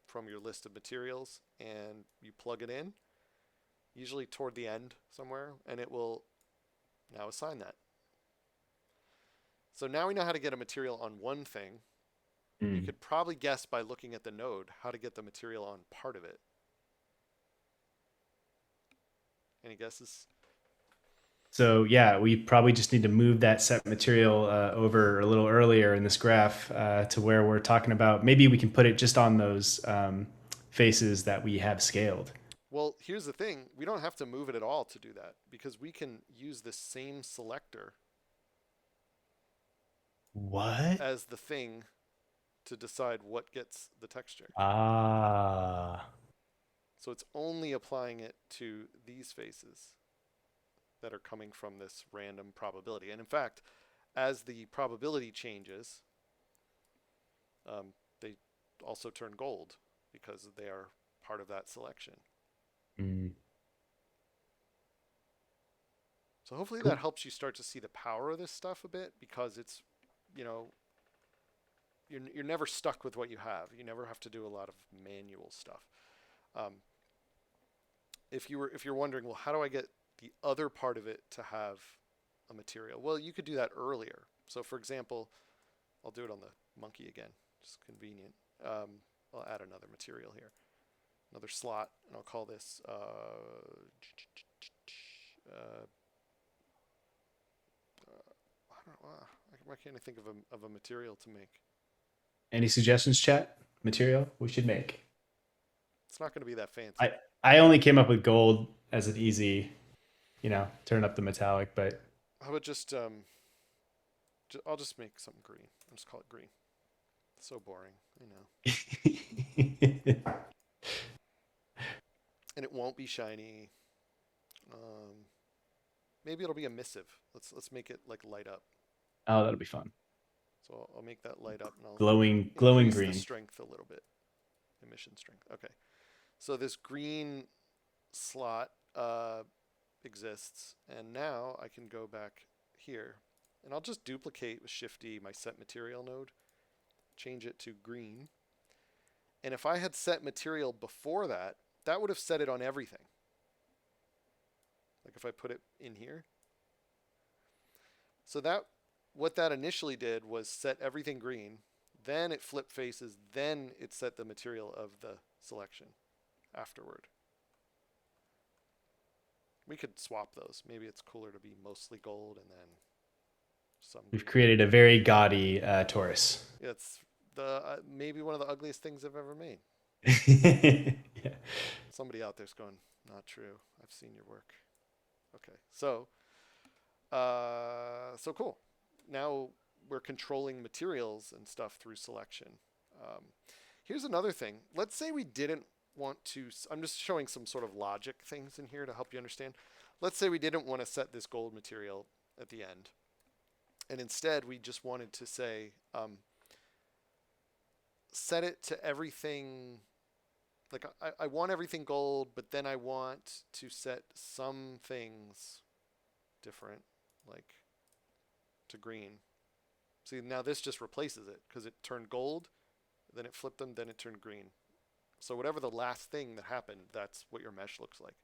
Speaker 1: from your list of materials and you plug it in, usually toward the end somewhere, and it will now assign that. So now we know how to get a material on one thing. You
Speaker 2: Mm.
Speaker 1: could probably guess by looking at the node how to get the material on part of it. Any guesses?
Speaker 2: So yeah, we probably just need to move that set material over a little earlier in this graph to where we're talking about. Maybe we can put it just on those faces that we have scaled.
Speaker 1: Well, here's the thing. We don't have to move it at all to do that because we can use the same selector
Speaker 2: What?
Speaker 1: as the thing to decide what gets the texture.
Speaker 2: Ah.
Speaker 1: So it's only applying it to these faces that are coming from this random probability. And in fact, as the probability changes, they also turn gold because they are part of that selection.
Speaker 2: Mm.
Speaker 1: So hopefully that
Speaker 2: Cool.
Speaker 1: helps you start to see the power of this stuff a bit, because it's, you know, you're never stuck with what you have. You never have to do a lot of manual stuff. Um, if you're wondering, well, how do I get the other part of it to have a material? Well, you could do that earlier. So for example, I'll do it on the monkey again, just convenient. I'll add another material here, another slot, and I'll call this I don't know, why can't I think of a material to make?
Speaker 2: Any suggestions, chat? Material we should make.
Speaker 1: It's not going to be that
Speaker 2: I
Speaker 1: fancy.
Speaker 2: I only came up with gold as an easy, turn up the metallic, but
Speaker 1: How about I'll just make something green. I'll just call it green. It's so boring, I know. And it won't be shiny. Um, Maybe it'll be emissive. Let's make it like light up.
Speaker 2: oh, that'll be fun.
Speaker 1: So I'll make that light up and I'll
Speaker 2: Glowing
Speaker 1: increase the
Speaker 2: green.
Speaker 1: strength a little bit. Emission strength. Okay. So this green slot exists, and now I can go back here, and I'll just duplicate with Shift D my set material node, change it to green. And if I had set material before that, that would have set it on everything. Like if I put it in here. So what that initially did was set everything green, then it flipped faces, then it set the material of the selection afterward. We could swap those. Maybe it's cooler to be mostly gold and then some
Speaker 2: We've
Speaker 1: green.
Speaker 2: created a very gaudy torus.
Speaker 1: It's the maybe one of the ugliest things I've ever made.
Speaker 2: Yeah.
Speaker 1: Somebody out there's going, not true. I've seen your work. Okay, so cool. Now we're controlling materials and stuff through selection. Here's another thing. Let's say we didn't want to. I'm just showing some sort of logic things in here to help you understand. Let's say we didn't want to set this gold material at the end, and instead we just wanted to say set it to everything. Like I want everything gold, but then I want to set some things different, like to green. See, now this just replaces it because it turned gold, then it flipped them, then it turned green. So whatever the last thing that happened, that's what your mesh looks like.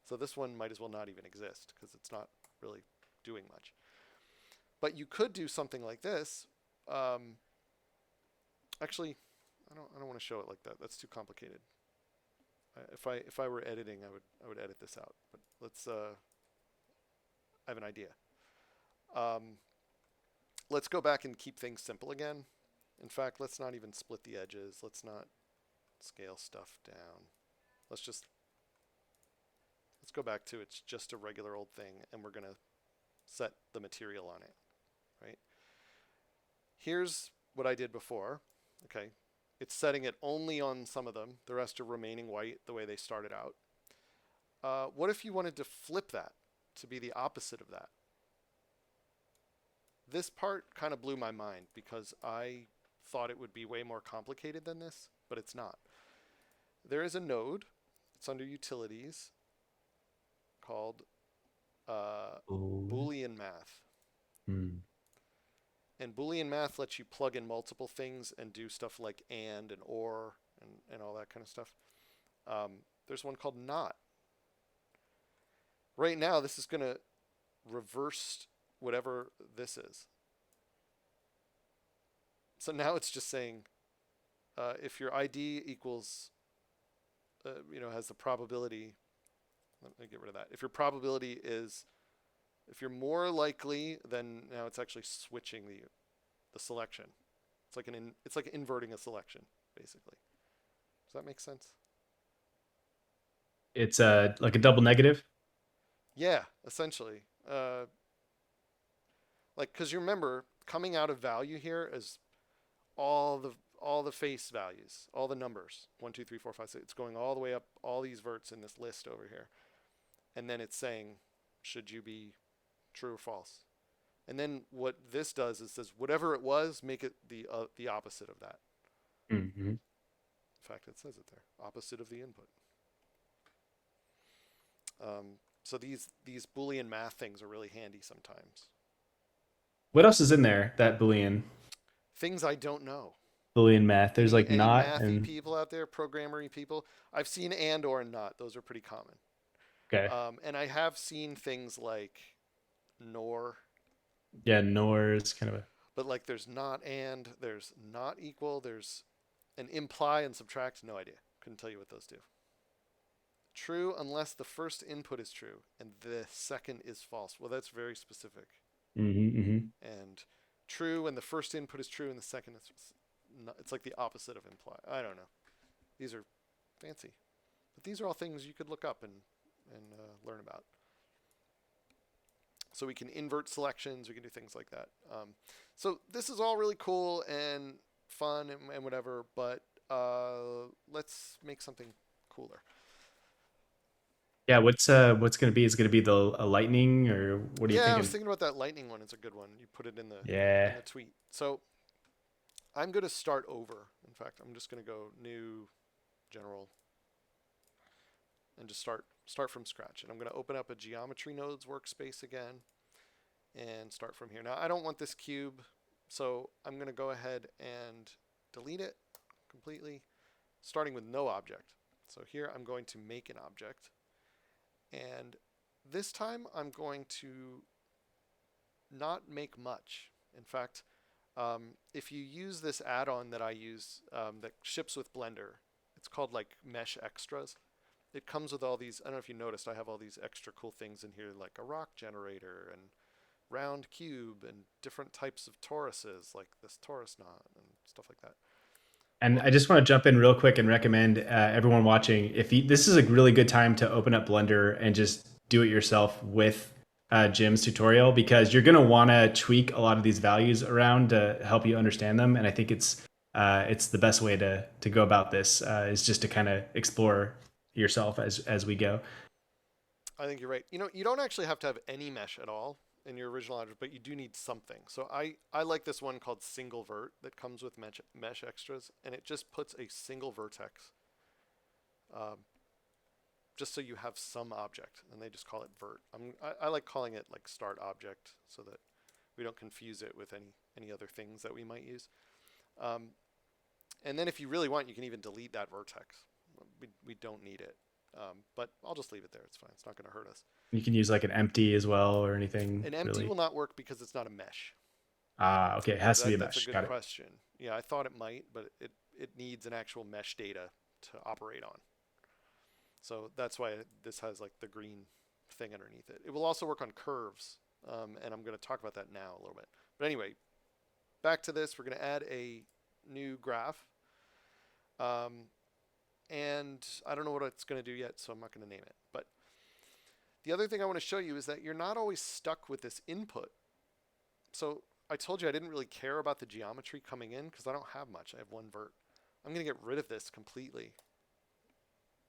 Speaker 1: So this one might as well not even exist because it's not really doing much. But you could do something like this. Actually, I don't want to show it like that. That's too complicated. If I were editing, I would edit this out. But let's. I have an idea. Let's go back and keep things simple again. In fact, let's not even split the edges. Let's not scale stuff down. Let's go back to it's just a regular old thing, and we're gonna set the material on it, right? Here's what I did before. Okay, it's setting it only on some of them. The rest are remaining white the way they started out. What if you wanted to flip that to be the opposite of that? This part kind of blew my mind because I thought it would be way more complicated than this, but it's not. there is a node. It's under utilities called uh,
Speaker 2: Boolean.
Speaker 1: Boolean math.
Speaker 2: Hmm.
Speaker 1: And Boolean math lets you plug in multiple things and do stuff like and or and all that kind of stuff. There's one called not. Right now, this is going to reverse whatever this is. So now it's just saying if your ID equals, has the probability. Let me get rid of that. If your probability is, if you're more likely, then now it's actually switching the selection. It's like inverting a selection, basically. Does that make sense?
Speaker 2: It's like a double negative.
Speaker 1: Yeah, essentially. Like, because you remember, coming out of value here is all the all the face values, all the numbers, 1, 2, 3, 4, 5, 6. It's going all the way up all these verts in this list over here, and then it's saying, should you be true or false? And then what this does is says whatever it was, make it the opposite of that.
Speaker 2: Hmm.
Speaker 1: In fact, it says it there, opposite of the input. So these Boolean math things are really handy sometimes.
Speaker 2: What else is in there? That Boolean
Speaker 1: Things I don't know.
Speaker 2: Boolean math. There's
Speaker 1: Any
Speaker 2: like
Speaker 1: any
Speaker 2: not
Speaker 1: mathy
Speaker 2: and
Speaker 1: people out there, programmery people? I've seen and or and not. Those are pretty common.
Speaker 2: okay.
Speaker 1: And I have seen things like nor,
Speaker 2: Yeah, nor is kind of a
Speaker 1: but like there's not and, there's not equal, there's an imply and subtract. No idea. Couldn't tell you what those do. True unless the first input is true and the second is false. Well, that's very specific.
Speaker 2: hmm.
Speaker 1: And true when the first input is true and the second is not, it's like the opposite of imply. I don't know. These are fancy, but these are all things you could look up and learn about. So we can invert selections. We can do things like that. So this is all really cool and fun and whatever. But let's make something cooler.
Speaker 2: Yeah, what's gonna be? Is it gonna be the a lightning or what are you
Speaker 1: Yeah, I was
Speaker 2: thinking?
Speaker 1: thinking about that lightning one. It's a good one. You put it in
Speaker 2: Yeah.
Speaker 1: the tweet. So I'm going to start over. In fact, I'm just going to go new general and just start from scratch. And I'm going to open up a geometry nodes workspace again and start from here. Now I don't want this cube, so I'm going to go ahead and delete it completely, starting with no object. So here I'm going to make an object, and this time I'm going to not make much. In fact, if you use this add-on that I use that ships with Blender, it's called like Mesh Extras. It comes with all these. I don't know if you noticed, I have all these extra cool things in here, like a rock generator and round cube and different types of toruses, like this torus knot and stuff like that.
Speaker 2: And
Speaker 1: Well,
Speaker 2: I just want to jump in real quick and recommend everyone watching if you, this is a really good time to open up Blender and just do it yourself with Jim's tutorial because you're going to want to tweak a lot of these values around to help you understand them. And I think it's the best way to go about this is just to kind of explore yourself as we go.
Speaker 1: I think you're right. You don't actually have to have any mesh at all in your original object, but you do need something. So I like this one called single vert that comes with mesh extras, and it just puts a single vertex, um, just so you have some object, and they just call it vert. I like calling it like start object so that we don't confuse it with any other things that we might use. Um, and then if you really want, you can even delete that vertex. We don't need it. But I'll just leave it there. It's fine. It's not going to hurt us.
Speaker 2: You can use like an empty as well or anything
Speaker 1: An empty
Speaker 2: really.
Speaker 1: will not work because it's not a mesh.
Speaker 2: Ah, okay. It has to be a
Speaker 1: That's a
Speaker 2: mesh.
Speaker 1: good
Speaker 2: Got it.
Speaker 1: question. Yeah, I thought it might, but it needs an actual mesh data to operate on. So that's why this has like the green thing underneath it. It will also work on curves, and I'm going to talk about that now a little bit. But anyway, back to this. We're going to add a new graph. Um, and I don't know what it's going to do yet, so I'm not going to name it. But the other thing I want to show you is that you're not always stuck with this input. So I told you I didn't really care about the geometry coming in because I don't have much. I have one vert. I'm going to get rid of this completely.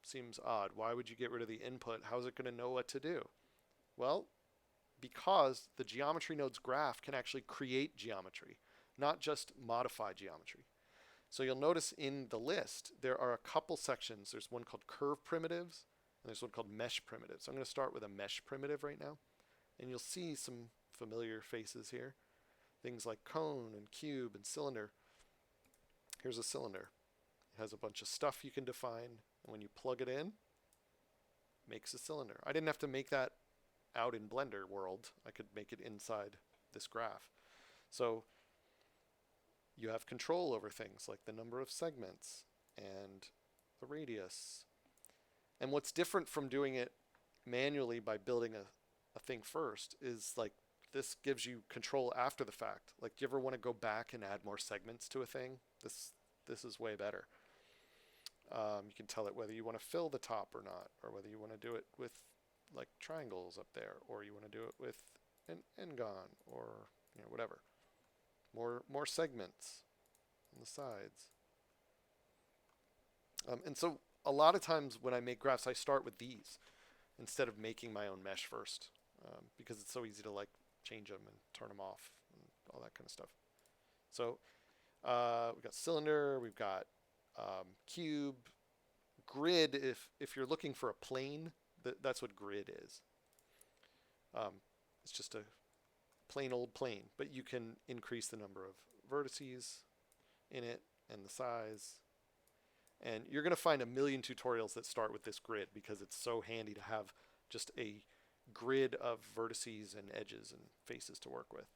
Speaker 1: Seems odd. Why would you get rid of the input? How is it going to know what to do? Well, because the geometry node's graph can actually create geometry, not just modify geometry. So you'll notice in the list, there are a couple sections. There's one called curve primitives, and there's one called mesh primitives. So I'm going to start with a mesh primitive right now, and you'll see some familiar faces here. Things like cone and cube and cylinder. Here's a cylinder. It has a bunch of stuff you can define, and when you plug it in, it makes a cylinder. I didn't have to make that out in Blender world. I could make it inside this graph. So you have control over things like the number of segments and the radius. And what's different from doing it manually by building a thing first is like this gives you control after the fact. Like, do you ever want to go back and add more segments to a thing? This is way better. You can tell it whether you want to fill the top or not, or whether you want to do it with like triangles up there, or you want to do it with an n-gon, or whatever. More segments on the sides. And so a lot of times when I make graphs, I start with these instead of making my own mesh first, because it's so easy to like change them and turn them off and all that kind of stuff. So we've got cylinder, we've got cube, grid. If you're looking for a plane, that's what grid is. It's just a plain old plane, but you can increase the number of vertices in it and the size. And you're going to find a million tutorials that start with this grid because it's so handy to have just a grid of vertices and edges and faces to work with.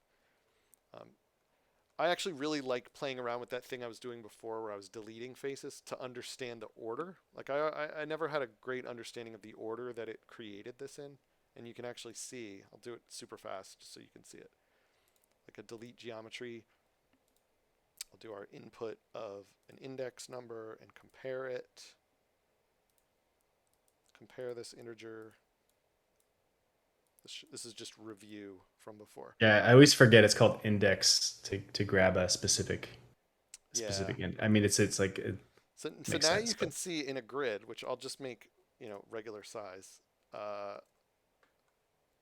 Speaker 1: I actually really like playing around with that thing I was doing before where I was deleting faces to understand the order. Like I never had a great understanding of the order that it created this in. And you can actually see, I'll do it super fast just so you can see it. Like a delete geometry. I'll do our input of an index number and compare it. Compare this integer. This is just review from before.
Speaker 2: Yeah, I always forget it's called index to grab a specific
Speaker 1: Yeah.
Speaker 2: I mean, it's like it
Speaker 1: So
Speaker 2: makes
Speaker 1: now
Speaker 2: sense,
Speaker 1: you can
Speaker 2: but
Speaker 1: see in a grid, which I'll just make, regular size,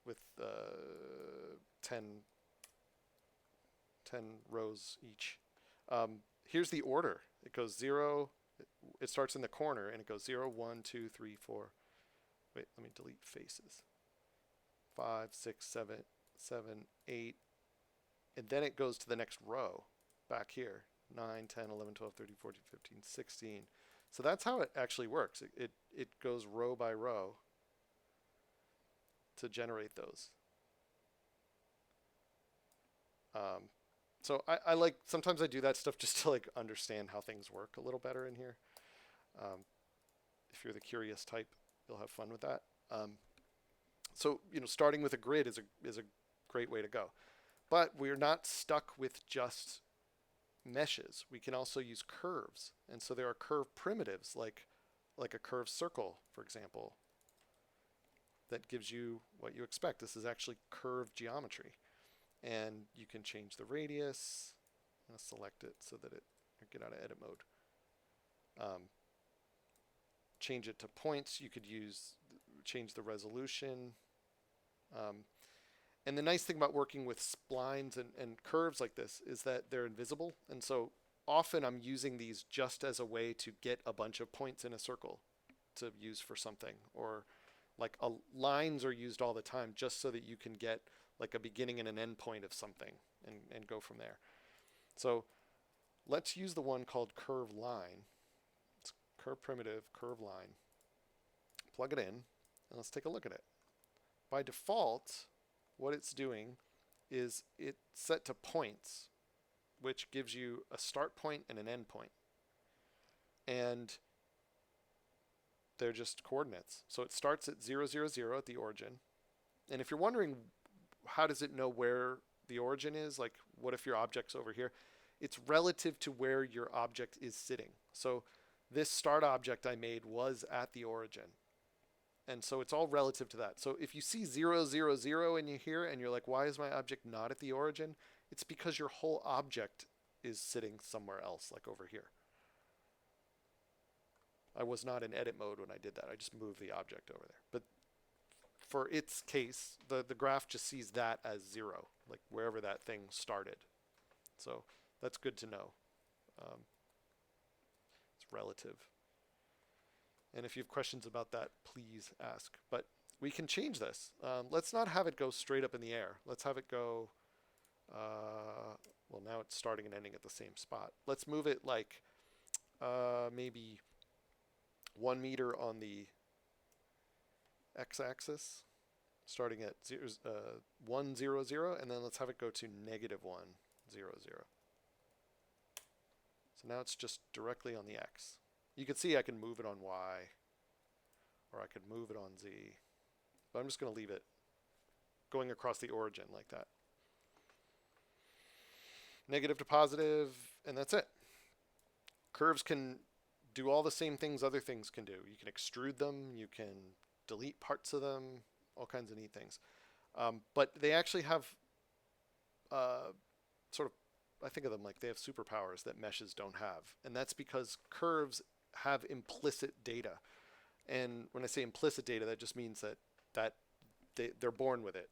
Speaker 1: with 10 rows each. Here's the order. It goes 0. It starts in the corner and it goes 0, 1, 2, 3, 4. Wait, let me delete faces. 5, 6, 7, 8. And then it goes to the next row back here. 9, 10, 11, 12, 13, 14, 15, 16. So that's how it actually works. It goes row by row to generate those. So I like, sometimes I do that stuff just to like understand how things work a little better in here. If you're the curious type, you'll have fun with that. So starting with a grid is a great way to go. But we're not stuck with just meshes. We can also use curves. And so there are curve primitives like a curved circle, for example, that gives you what you expect. This is actually curved geometry. And you can change the radius. I'm going to select it so that get out of edit mode. Change it to points. You could change the resolution. And the nice thing about working with splines and curves like this is that they're invisible. And so often I'm using these just as a way to get a bunch of points in a circle to use for something. Or like lines are used all the time just so that you can get like a beginning and an end point of something and go from there. So let's use the one called curve line. It's curve primitive, curve line. Plug it in and let's take a look at it. By default, what it's doing is it's set to points, which gives you a start point and an end point. And they're just coordinates. So it starts at 0, 0, 0 at the origin. And if you're wondering, how does it know where the origin is? Like, what if your object's over here? It's relative to where your object is sitting. So this start object I made was at the origin. And so it's all relative to that. So if you see 0, 0, 0 in here and you're like, why is my object not at the origin? It's because your whole object is sitting somewhere else, like over here. I was not in edit mode when I did that. I just moved the object over there. But for its case, the graph just sees that as 0, like wherever that thing started. So that's good to know. relative. And if you have questions about that, please ask. But we can change this. Let's not have it go straight up in the air. Let's have it go, well, now it's starting and ending at the same spot. Let's move it like maybe 1 meter on the x-axis, starting at 1, 0, 0, and then let's have it go to negative 1, 0, 0. So now it's just directly on the x. You can see I can move it on y, or I could move it on z, but I'm just going to leave it going across the origin like that. Negative to positive, and that's it. Curves can do all the same things other things can do. You can extrude them, you can delete parts of them, all kinds of neat things. But they actually have sort of, I think of them like they have superpowers that meshes don't have. And that's because curves have implicit data. And when I say implicit data, that just means that they're born with it.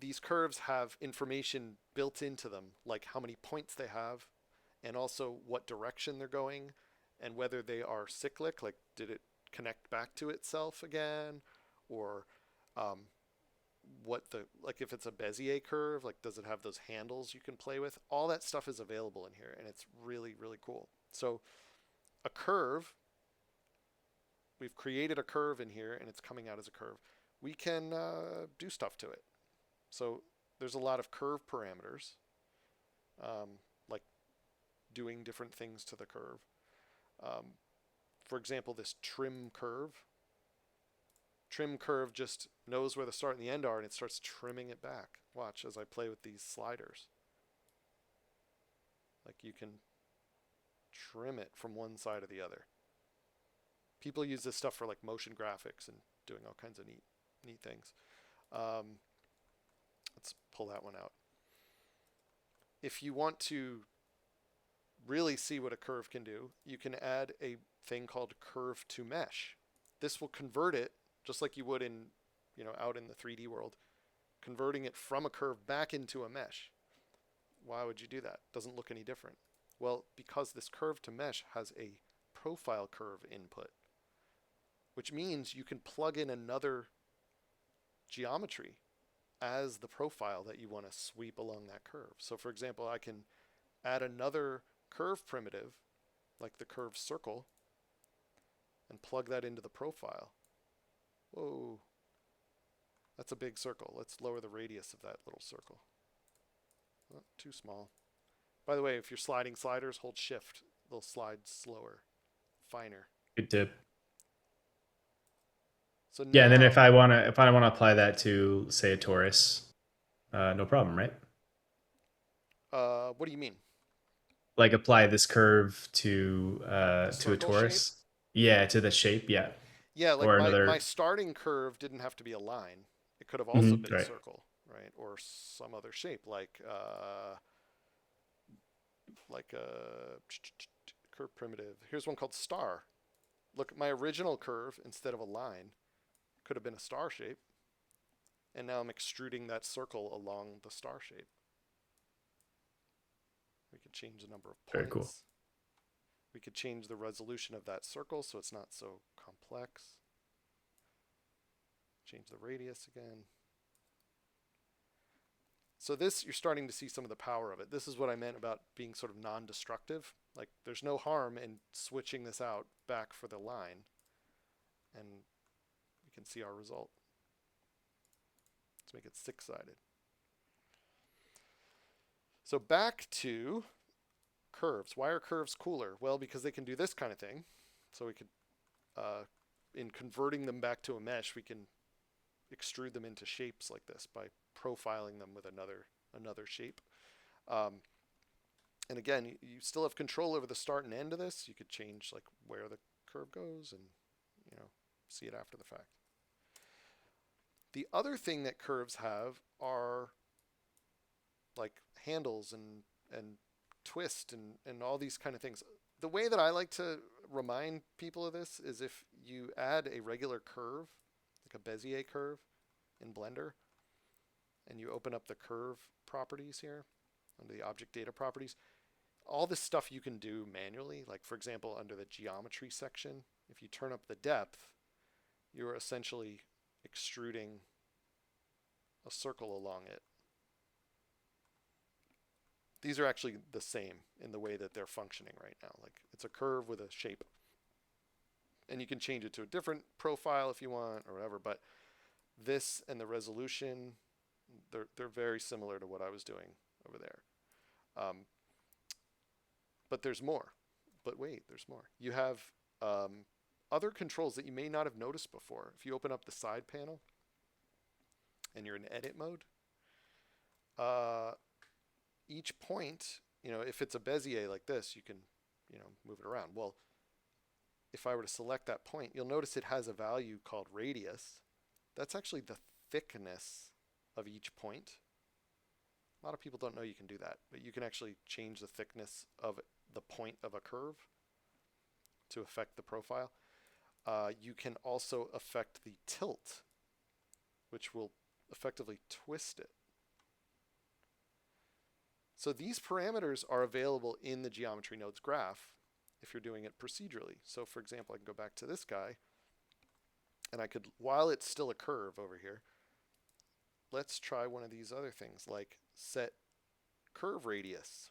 Speaker 1: These curves have information built into them, like how many points they have, and also what direction they're going, and whether they are cyclic, like did it connect back to itself again, or like if it's a Bezier curve, like does it have those handles you can play with? All that stuff is available in here, and it's really, really cool. So a curve, we've created a curve in here, and it's coming out as a curve. We can do stuff to it. So there's a lot of curve parameters, like doing different things to the curve. For example, this trim curve. Trim curve just knows where the start and the end are, and it starts trimming it back. Watch as I play with these sliders. Like you can trim it from one side or the other. People use this stuff for like motion graphics and doing all kinds of neat things. Let's pull that one out. If you want to really see what a curve can do, you can add a thing called curve to mesh. This will convert it just like you would in, out in the 3D world, converting it from a curve back into a mesh. Why would you do that? Doesn't look any different. Well, because this curve to mesh has a profile curve input, which means you can plug in another geometry as the profile that you want to sweep along that curve. So for example, I can add another curve primitive, like the curve circle, and plug that into the profile. Whoa, that's a big circle. Let's lower the radius of that little circle. Oh, too small. By the way, if you're sliding sliders, hold shift. They'll slide slower, finer.
Speaker 2: Good tip.
Speaker 1: So now,
Speaker 2: Yeah, and then if I wanna apply that to say a torus, no problem, right?
Speaker 1: what do you mean?
Speaker 2: Like apply this curve to a
Speaker 1: Circle shape?
Speaker 2: torus. Yeah, to the shape. Yeah,
Speaker 1: Yeah, like
Speaker 2: or
Speaker 1: my
Speaker 2: another.
Speaker 1: starting curve didn't have to be a line. It could have also been
Speaker 2: Right.
Speaker 1: circle, right? Or some other shape, like a curve primitive. Here's one called star. Look, my original curve, instead of a line, could have been a star shape. And now I'm extruding that circle along the star shape. We could change the number of
Speaker 2: Very cool.
Speaker 1: points. We could change the resolution of that circle so it's not so complex. Change the radius again. So this, you're starting to see some of the power of it. This is what I meant about being sort of non-destructive. Like there's no harm in switching this out back for the line. And we can see our result. Let's make it 6-sided. So back to curves. Why are curves cooler? Well, because they can do this kind of thing. So we could, in converting them back to a mesh, we can extrude them into shapes like this by profiling them with another shape. And again, you still have control over the start and end of this. You could change like where the curve goes and see it after the fact. The other thing that curves have are like handles and twist and all these kind of things. The way that I like to remind people of this is if you add a regular curve, like a Bezier curve in Blender, and you open up the curve properties here under the object data properties, All this stuff you can do manually. Like for example, under the geometry section, if you turn up the depth, you're essentially extruding a circle along it. These are actually the same in the way that they're functioning right now. Like it's a curve with a shape. And you can change it to a different profile if you want or whatever, but this and the resolution, they're very similar to what I was doing over there. But there's more. But wait, there's more. You have other controls that you may not have noticed before. If you open up the side panel and you're in edit mode, each point, if it's a Bezier like this, you can, move it around. Well, if I were to select that point, you'll notice it has a value called radius. That's actually the thickness of each point. A lot of people don't know you can do that, but you can actually change the thickness of the point of a curve to affect the profile. You can also affect the tilt, which will effectively twist it. So these parameters are available in the geometry nodes graph if you're doing it procedurally. So for example, I can go back to this guy, and I could, while it's still a curve over here, let's try one of these other things like set curve radius.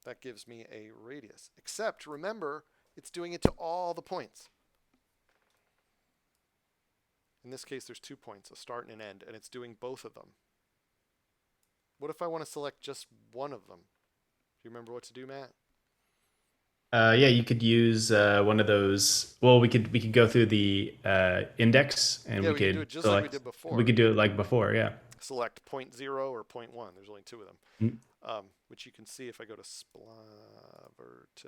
Speaker 1: That gives me a radius. Except remember, it's doing it to all the points. In this case, there's 2 points, a start and an end, and it's doing both of them. What if I want to select just one of them? Do you remember what to do, Matt?
Speaker 2: Yeah, you could use one of those. Well, we could go through the index, and
Speaker 1: Yeah,
Speaker 2: we
Speaker 1: we can do
Speaker 2: could
Speaker 1: it just like we
Speaker 2: select.
Speaker 1: did
Speaker 2: We
Speaker 1: before.
Speaker 2: could do it like before. Yeah.
Speaker 1: Select point 0 or point 1. There's only 2 of them.
Speaker 2: Mm.
Speaker 1: Which you can see if I go to Splavert.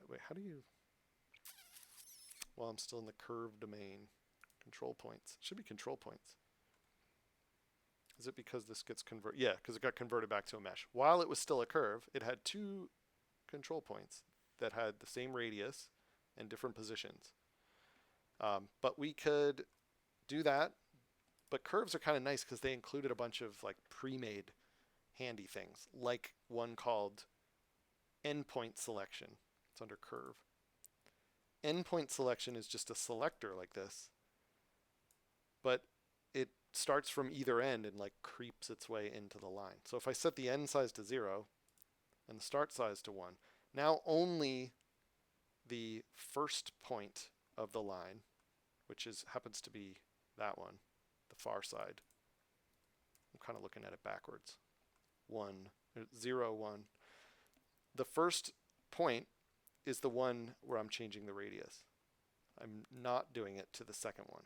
Speaker 1: Wait, how do you? Well, I'm still in the curve domain. Control points. It should be control points. Is it because this gets converted? Yeah, because it got converted back to a mesh. While it was still a curve, it had 2 control points that had the same radius and different positions. But we could do that. But curves are kind of nice because they included a bunch of like pre-made handy things, like one called endpoint selection. It's under curve. Endpoint selection is just a selector like this, but it starts from either end and like creeps its way into the line. So if I set the end size to 0 and the start size to 1, now only the first point of the line, which happens to be that one, the far side. I'm kind of looking at it backwards. 0, 1. The first point is the one where I'm changing the radius. I'm not doing it to the second one.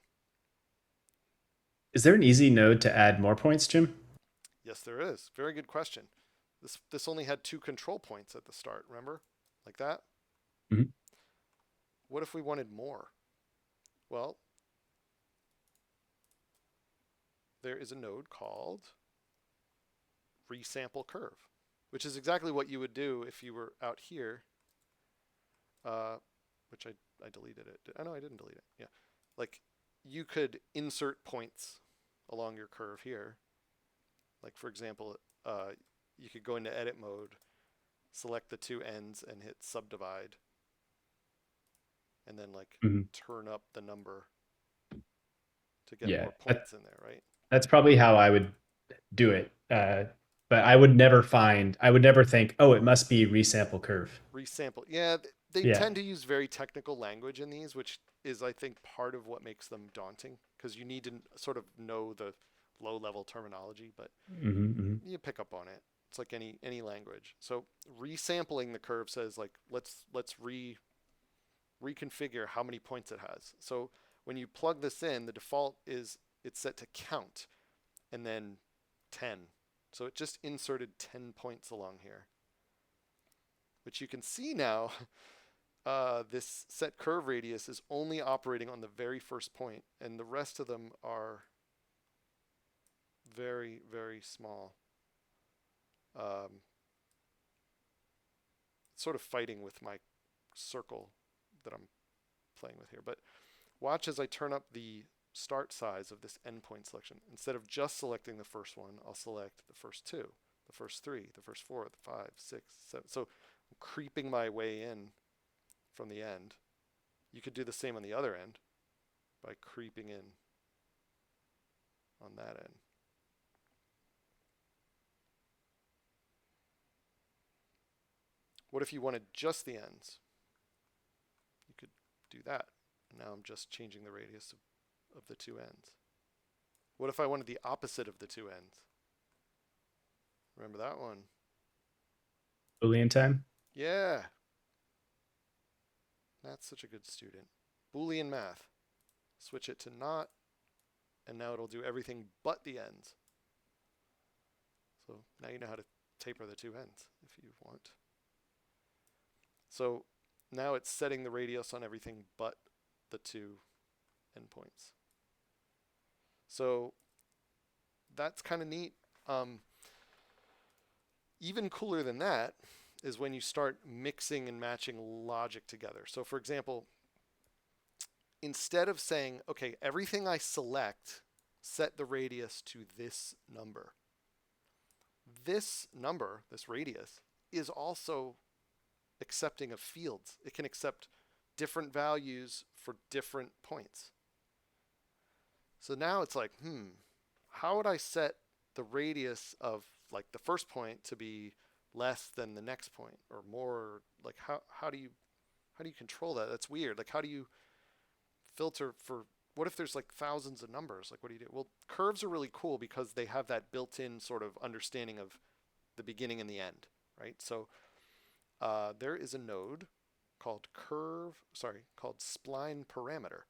Speaker 2: Is there an easy node to add more points, Jim?
Speaker 1: Yes, there is. Very good question. This only had 2 control points at the start, remember? Like that?
Speaker 2: Mhm.
Speaker 1: What if we wanted more? Well, there is a node called resample curve, which is exactly what you would do if you were out here, which I deleted it. Oh, no, I didn't delete it. Yeah. Like you could insert points along your curve here. Like for example, you could go into edit mode, select the 2 ends and hit subdivide, and then like
Speaker 2: Mhm.
Speaker 1: turn up the number to get
Speaker 2: Yeah,
Speaker 1: more points in there, right?
Speaker 2: that's probably how I would do it. But I would never I would never think, oh, it must be resample curve.
Speaker 1: Resample. Yeah, they
Speaker 2: Yeah.
Speaker 1: tend to use very technical language in these, which is, I think, part of what makes them daunting because you need to sort of know the low-level terminology, but
Speaker 2: Hmm.
Speaker 1: you pick up on it. It's like any language. So resampling the curve says like let's reconfigure how many points it has. So when you plug this in, the default is it's set to count and then 10. So it just inserted 10 points along here, which you can see now. This set curve radius is only operating on the very first point, and the rest of them are very, very small. Sort of fighting with my circle that I'm playing with here. But watch as I turn up the start size of this endpoint selection. Instead of just selecting the first one, I'll select the first 2. the first 3, the first 4, the 5, 6, 7. So I'm creeping my way in from the end. You could do the same on the other end by creeping in on that end. What if you wanted just the ends? You could do that. Now I'm just changing the radius of the two ends. What if I wanted the opposite of the two ends? Remember that one?
Speaker 2: Boolean time.
Speaker 1: Yeah. Matt's such a good student. Boolean math. Switch it to not, and now it'll do everything but the ends. So now you know how to taper the two ends if you want. So now it's setting the radius on everything but the two endpoints. So that's kind of neat. Even cooler than that is when you start mixing and matching logic together. So for example, instead of saying, okay, everything I select, set the radius to this number. This number, this radius, is also accepting of fields. It can accept different values for different points. So now it's like, how would I set the radius of like the first point to be less than the next point or more? Like how do you control that? That's weird. Like how do you filter for, what if there's like thousands of numbers? Like what do you do? Well, curves are really cool because they have that built-in sort of understanding of the beginning and the end, right? So there is a node called called spline parameter.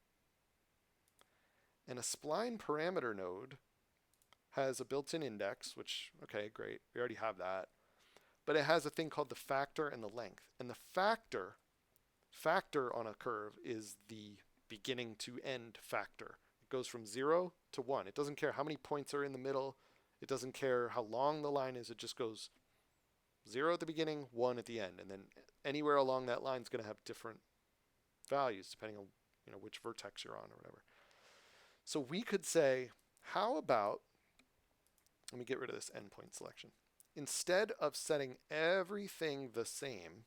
Speaker 1: And a spline parameter node has a built-in index, which, okay, great, we already have that. But it has a thing called the factor and the length. And the factor on a curve is the beginning to end factor. It goes from 0 to 1. It doesn't care how many points are in the middle. It doesn't care how long the line is. It just goes 0 at the beginning, 1 at the end. And then anywhere along that line is going to have different values depending on which vertex you're on or whatever. So we could say, how about, let me get rid of this endpoint selection. Instead of setting everything the same,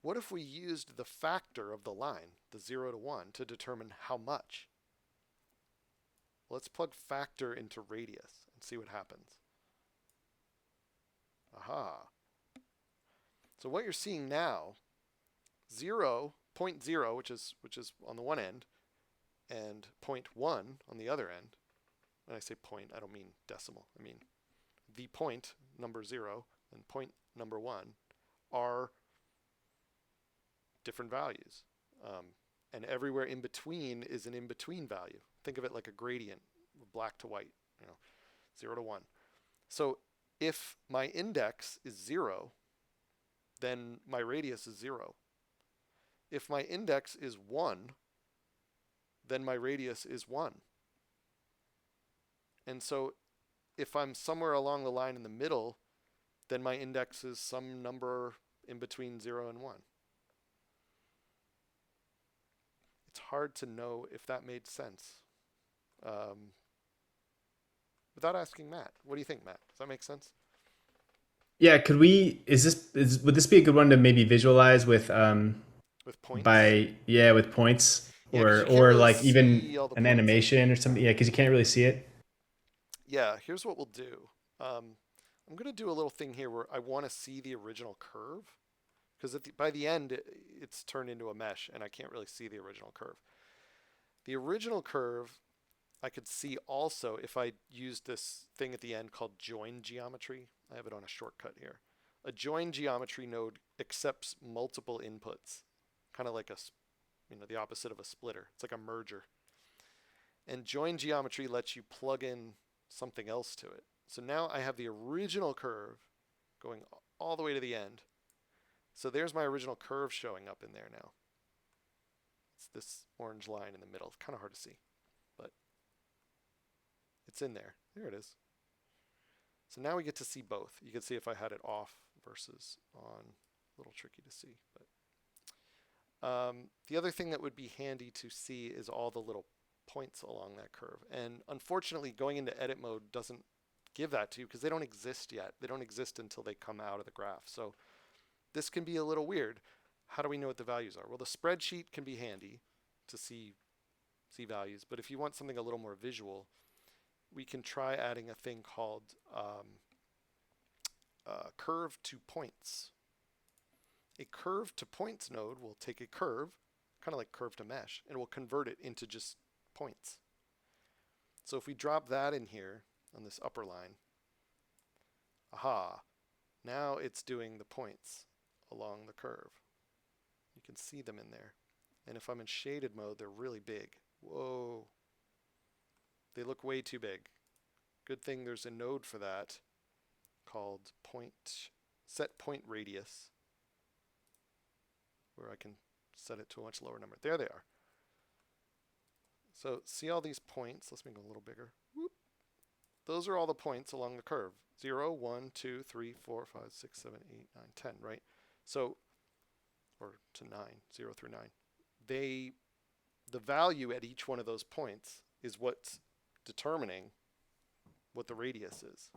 Speaker 1: what if we used the factor of the line, the 0 to 1, to determine how much? Let's plug factor into radius and see what happens. Aha. So what you're seeing now, 0, 0.0, which is on the one end, and 0.1 on the other end. When I say point, I don't mean decimal. I mean the point, number 0, and point number 1 are different values. And everywhere in between is an in-between value. Think of it like a gradient, black to white, 0 to 1. So if my index is 0, then my radius is 0. If my index is 1, then my radius is 1. And so if I'm somewhere along the line in the middle, then my index is some number in between 0 and 1. It's hard to know if that made sense. Without asking Matt. What do you think, Matt? Does that make sense?
Speaker 2: Yeah, could we? Would this be a good one to maybe visualize with
Speaker 1: Points?
Speaker 2: with points
Speaker 1: Yeah, because you can't
Speaker 2: or
Speaker 1: really
Speaker 2: like even
Speaker 1: see all the
Speaker 2: an
Speaker 1: points.
Speaker 2: animation or something? Yeah, because you can't really see it.
Speaker 1: Yeah, here's what we'll do. I'm going to do a little thing here where I want to see the original curve, because by the end it's turned into a mesh and I can't really see the original curve. The original curve I could see also if I used this thing at the end called join geometry. I have it on a shortcut here. A join geometry node accepts multiple inputs, kind of like the opposite of a splitter. It's like a merger. And join geometry lets you plug in something else to it. So now I have the original curve going all the way to the end. So there's my original curve showing up in there now. It's this orange line in the middle. It's kind of hard to see, but it's in there. There it is. So now we get to see both. You can see if I had it off versus on. A little tricky to see, but the other thing that would be handy to see is all the little points along that curve. And unfortunately, going into edit mode give that to you because they don't exist yet. They don't exist until they come out of the graph. So this can be a little weird. How do we know what the values are? Well, the spreadsheet can be handy to see values, but if you want something a little more visual, we can try adding a thing called curve to points. A curve to points node will take a curve, kind of like curve to mesh, and will convert it into just points. So if we drop that in here on this upper line, aha, now it's doing the points along the curve. You can see them in there. And if I'm in shaded mode, they're really big. Whoa. They look way too big. Good thing there's a node for that called set point radius, where I can set it to a much lower number. There they are. So see all these points? Let's make them a little bigger. Whoop. Those are all the points along the curve. 0, 1, 2, 3, 4, 5, 6, 7, 8, 9, 10, right? So, or to 9, 0 through 9. The value at each one of those points is what's determining what the radius is,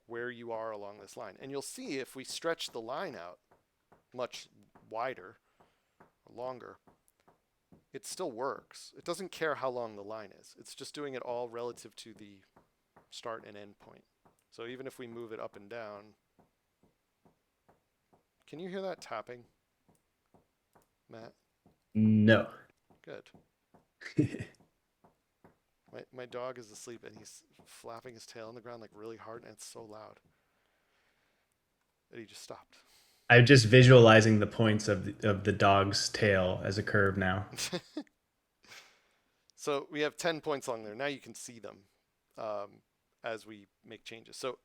Speaker 1: where you are along this line. And you'll see if we stretch the line out much wider or longer, it still works. It doesn't care how long the line is. It's just doing it all relative to the start and end point. So even if we move it up and down, can you hear that tapping, Matt?
Speaker 2: No.
Speaker 1: Good. My dog is asleep and he's flapping his tail on the ground like really hard, and it's so loud that he just stopped.
Speaker 2: I'm just visualizing the points of the dog's tail as a curve now.
Speaker 1: So we have 10 points along there. Now you can see them as we make changes. So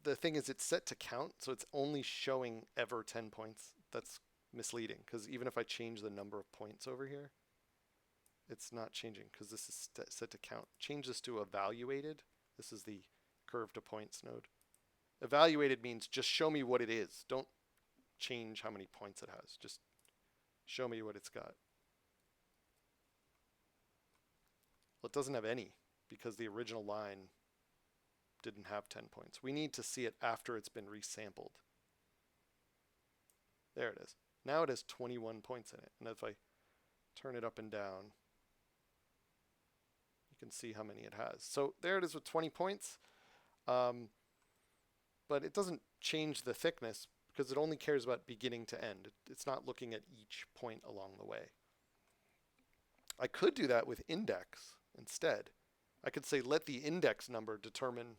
Speaker 1: the thing is, it's set to count, so it's only showing ever 10 points. That's misleading, because even if I change the number of points over here, it's not changing because this is set to count. Change this to evaluated. This is the curve to points node. Evaluated means just show me what it is. Don't change how many points it has. Just show me what it's got. Well, it doesn't have any because the original line didn't have 10 points. We need to see it after it's been resampled. There it is. Now it has 21 points in it. And if I turn it up and down, you can see how many it has. So there it is with 20 points. But it doesn't change the thickness because it only cares about beginning to end. It's not looking at each point along the way. I could do that with index instead. I could say let the index number determine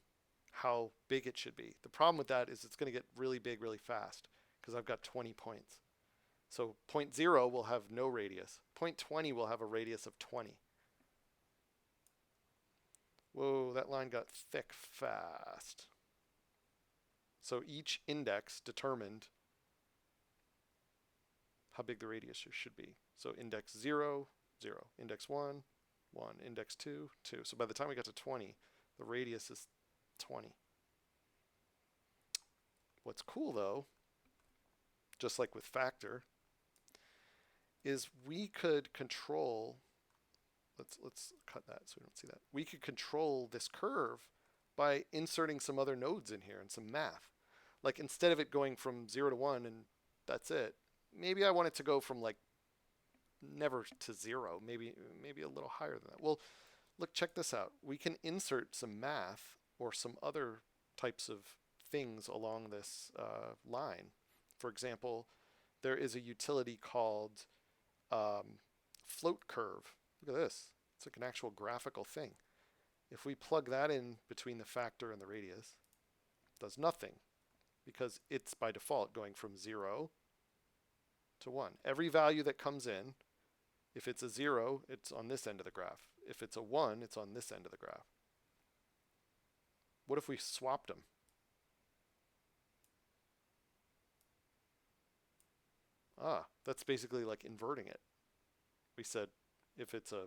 Speaker 1: how big it should be. The problem with that is it's going to get really big really fast because I've got 20 points. So point 0 will have no radius. Point 20 will have a radius of 20. Whoa, that line got thick fast. So each index determined how big the radius should be. So index 0, 0. Index 1, 1. Index 2, 2. So by the time we got to 20, the radius is 20. What's cool though, just like with factor, is we could control, let's cut that so we don't see that. We could control this curve by inserting some other nodes in here and some math. Like instead of it going from 0 to 1 and that's it, maybe I want it to go from like never to 0, maybe a little higher than that. Well, look, check this out. We can insert some math or some other types of things along this line. For example, there is a utility called float curve. Look at this. It's like an actual graphical thing. If we plug that in between the factor and the radius, it does nothing because it's by default going from 0 to 1. Every value that comes in, if it's a 0, it's on this end of the graph. If it's a 1, it's on this end of the graph. What if we swapped them? That's basically like inverting it. We said if it's a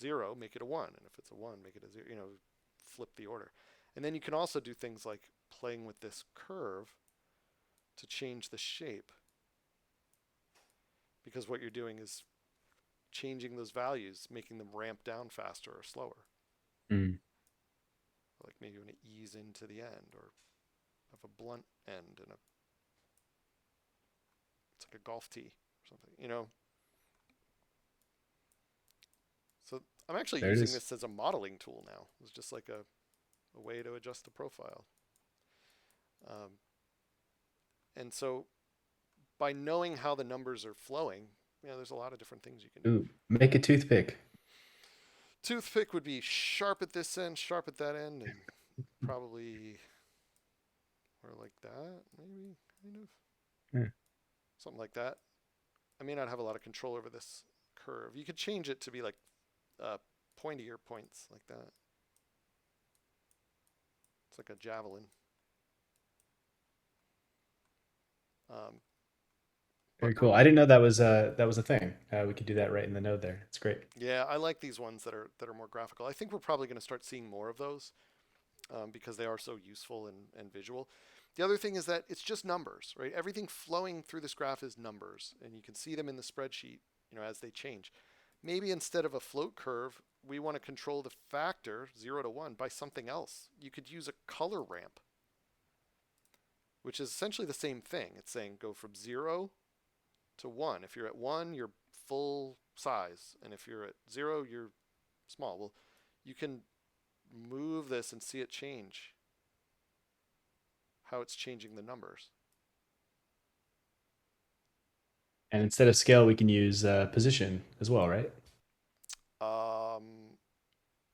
Speaker 1: 0, make it a 1, and if it's a 1, make it a 0, flip the order. And then you can also do things like playing with this curve to change the shape, because what you're doing is changing those values, making them ramp down faster or slower.
Speaker 2: Mm.
Speaker 1: like maybe you want to ease into the end or have a blunt end and it's like a golf tee or something, you know. So I'm actually
Speaker 2: There it
Speaker 1: using
Speaker 2: is.
Speaker 1: this as a modeling tool now. It's just like a way to adjust the profile. Um, and so by knowing how the numbers are flowing, there's a lot of different things you can do.
Speaker 2: Ooh, make a toothpick.
Speaker 1: Toothpick would be sharp at this end, sharp at that end, and probably or like that, maybe, kind of
Speaker 2: Yeah.
Speaker 1: something like that. I may not have a lot of control over this curve. You could change it to be like pointier points like that. It's like a javelin. Um, but
Speaker 2: Very cool. I didn't know that was a thing. We could do that right in the node there. It's great.
Speaker 1: yeah, I like these ones that are more graphical. I think we're probably going to start seeing more of those because they are so useful and visual. The other thing is that it's just numbers, right? Everything flowing through this graph is numbers, and you can see them in the spreadsheet, as they change. Maybe instead of a float curve, we want to control the factor 0 to 1 by something else. You could use a color ramp, which is essentially the same thing. It's saying go from 0 to 1. If you're at 1, you're full size, and if you're at 0, you're small. Well, you can move this and see it change, how it's changing the numbers.
Speaker 2: And instead of scale, we can use position as well, right?
Speaker 1: Um,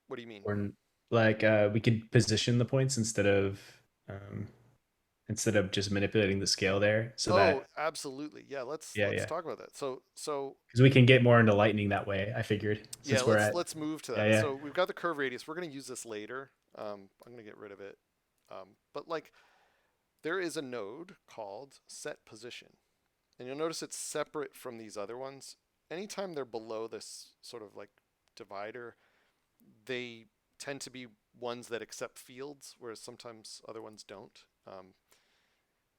Speaker 1: what do you mean?
Speaker 2: Or like we could position the points um, instead of just manipulating the scale there, so
Speaker 1: Oh,
Speaker 2: that
Speaker 1: absolutely. Yeah, let's
Speaker 2: yeah,
Speaker 1: let's
Speaker 2: yeah,
Speaker 1: talk about that. So
Speaker 2: because we can get more into lightning that way. I figured
Speaker 1: yeah,
Speaker 2: since we're at
Speaker 1: let's move to
Speaker 2: yeah,
Speaker 1: that.
Speaker 2: yeah.
Speaker 1: So we've got the curve radius. We're going to use this later. I'm going to get rid of it. But like there is a node called set position, and you'll notice it's separate from these other ones. Anytime they're below this sort of like divider, they tend to be ones that accept fields, whereas sometimes other ones don't.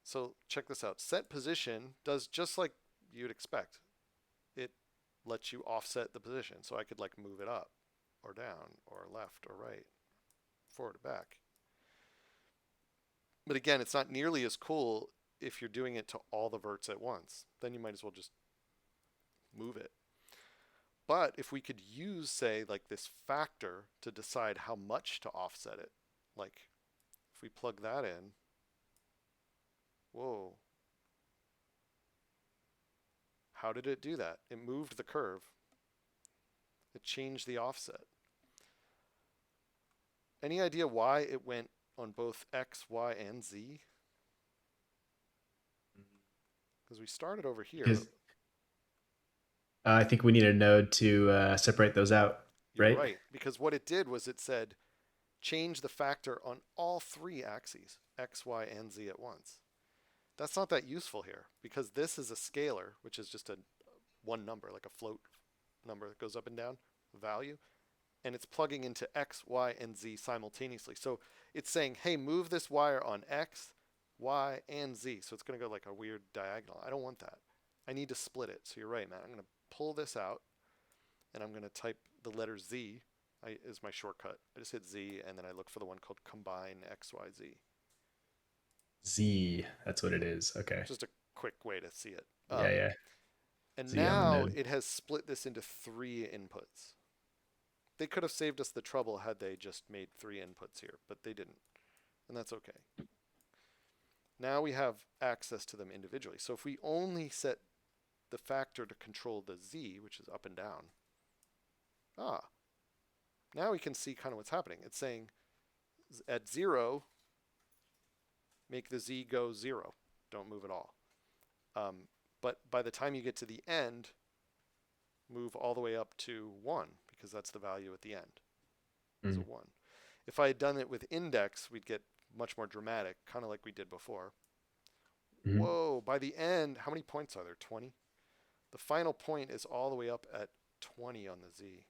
Speaker 1: So check this out. Set position does just like you'd expect. It lets you offset the position. So I could like move it up or down or left or right, forward or back. But again, it's not nearly as cool if you're doing it to all the verts at once. Then you might as well just move it. But if we could use, say, like this factor to decide how much to offset it, like if we plug that in, whoa, how did it do that? It moved the curve. It changed the offset. Any idea why it went on both X, Y, and Z? Because we started over here.
Speaker 2: Because I think we need a node to separate those out,
Speaker 1: You're
Speaker 2: right?
Speaker 1: right. Because what it did was it said change the factor on all three axes, X, Y, and Z at once. That's not that useful here because this is a scalar, which is just a one number, like a float number that goes up and down, value, and it's plugging into X, Y, and Z simultaneously. So it's saying, hey, move this wire on X, Y, and Z. So it's going to go like a weird diagonal. I don't want that. I need to split it. So you're right, man. I'm going to pull this out and I'm going to type the letter Z is my shortcut. I just hit Z and then I look for the one called combine X, Y, Z.
Speaker 2: Z, that's what it is. Okay.
Speaker 1: Just a quick way to see it.
Speaker 2: Yeah, yeah.
Speaker 1: And
Speaker 2: Z on the
Speaker 1: now
Speaker 2: node.
Speaker 1: it has split this into three inputs. They could have saved us the trouble had they just made three inputs here, but they didn't. And that's okay. Now we have access to them individually. So if we only set the factor to control the Z, which is up and down, now we can see kind of what's happening. It's saying at 0, make the Z go 0. Don't move at all. But by the time you get to the end, move all the way up to 1 because that's the value at the end is a
Speaker 2: Mm.
Speaker 1: 1. If I had done it with index, we'd get much more dramatic, kind of like we did before.
Speaker 2: Mhm.
Speaker 1: Whoa, by the end, how many points are there? 20? The final point is all the way up at 20 on the Z.